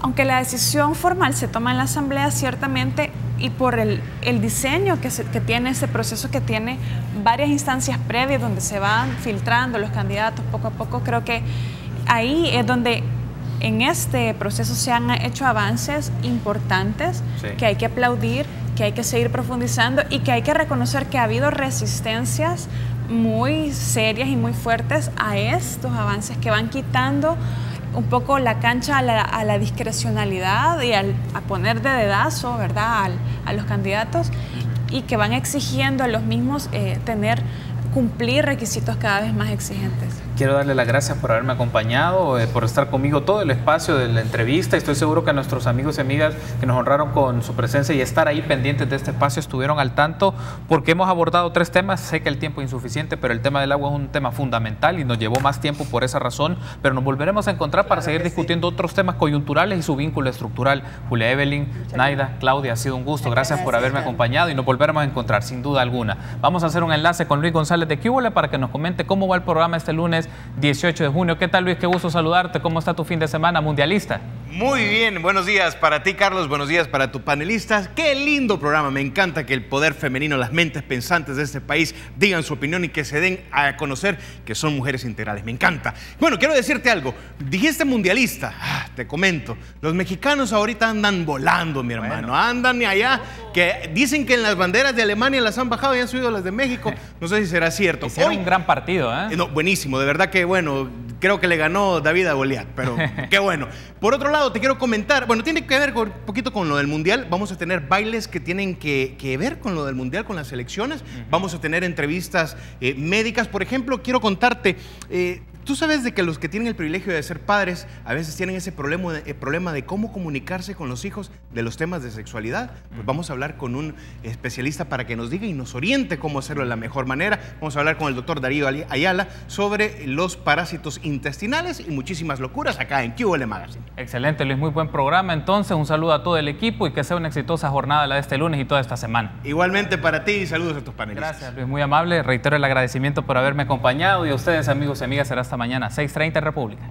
aunque la decisión formal se toma en la Asamblea, ciertamente, y por el diseño que tiene ese proceso, que tiene varias instancias previas donde se van filtrando los candidatos poco a poco, creo que ahí es donde en este proceso se han hecho avances importantes, sí, que hay que aplaudir, que hay que seguir profundizando y que hay que reconocer que ha habido resistencias muy serias y muy fuertes a estos avances que van quitando un poco la cancha a la discrecionalidad y a poner de dedazo, ¿verdad?, a los candidatos, y que van exigiendo a los mismos cumplir requisitos cada vez más exigentes. Quiero darle las gracias por haberme acompañado, por estar conmigo todo el espacio de la entrevista. Estoy seguro que nuestros amigos y amigas que nos honraron con su presencia y estar ahí pendientes de este espacio estuvieron al tanto, porque hemos abordado 3 temas. Sé que el tiempo es insuficiente, pero el tema del agua es un tema fundamental y nos llevó más tiempo por esa razón, pero nos volveremos a encontrar para seguir discutiendo otros temas coyunturales y su vínculo estructural. Julia Evelyn, Naida, Claudia, ha sido un gusto. Gracias por haberme acompañado y nos volveremos a encontrar, sin duda alguna. Vamos a hacer un enlace con Luis González de Quíbole para que nos comente cómo va el programa este lunes 18 de junio. ¿Qué tal, Luis? Qué gusto saludarte. ¿Cómo está tu fin de semana mundialista? Muy bien, buenos días para ti, Carlos, buenos días para tus panelistas. Qué lindo programa, me encanta que el poder femenino, las mentes pensantes de este país digan su opinión y que se den a conocer que son mujeres integrales, me encanta. Bueno, quiero decirte algo, dijiste mundialista, te comento, los mexicanos ahorita andan volando, mi hermano, andan allá, que dicen que en las banderas de Alemania las han bajado y han subido las de México, no sé si será cierto. Hicieron un gran partido, ¿eh? No, buenísimo, de verdad que bueno, creo que le ganó David a Goliat, pero qué bueno. Por otro lado, te quiero comentar, bueno, tiene que ver un poquito con lo del Mundial, vamos a tener bailes que tienen que ver con lo del Mundial, con las selecciones, vamos a tener entrevistas médicas, por ejemplo, quiero contarte, tú sabes de que los que tienen el privilegio de ser padres a veces tienen ese problema de cómo comunicarse con los hijos de los temas de sexualidad. Pues vamos a hablar con un especialista para que nos diga y nos oriente cómo hacerlo de la mejor manera. Vamos a hablar con el doctor Darío Ayala sobre los parásitos intestinales y muchísimas locuras acá en QL Magazine. Excelente, Luis, muy buen programa. Entonces, un saludo a todo el equipo y que sea una exitosa jornada la de este lunes y toda esta semana. Igualmente para ti y saludos a tus panelistas. Gracias, Luis, muy amable. Reitero el agradecimiento por haberme acompañado y a ustedes, amigos y amigas, será hasta mañana, 6:30 en República.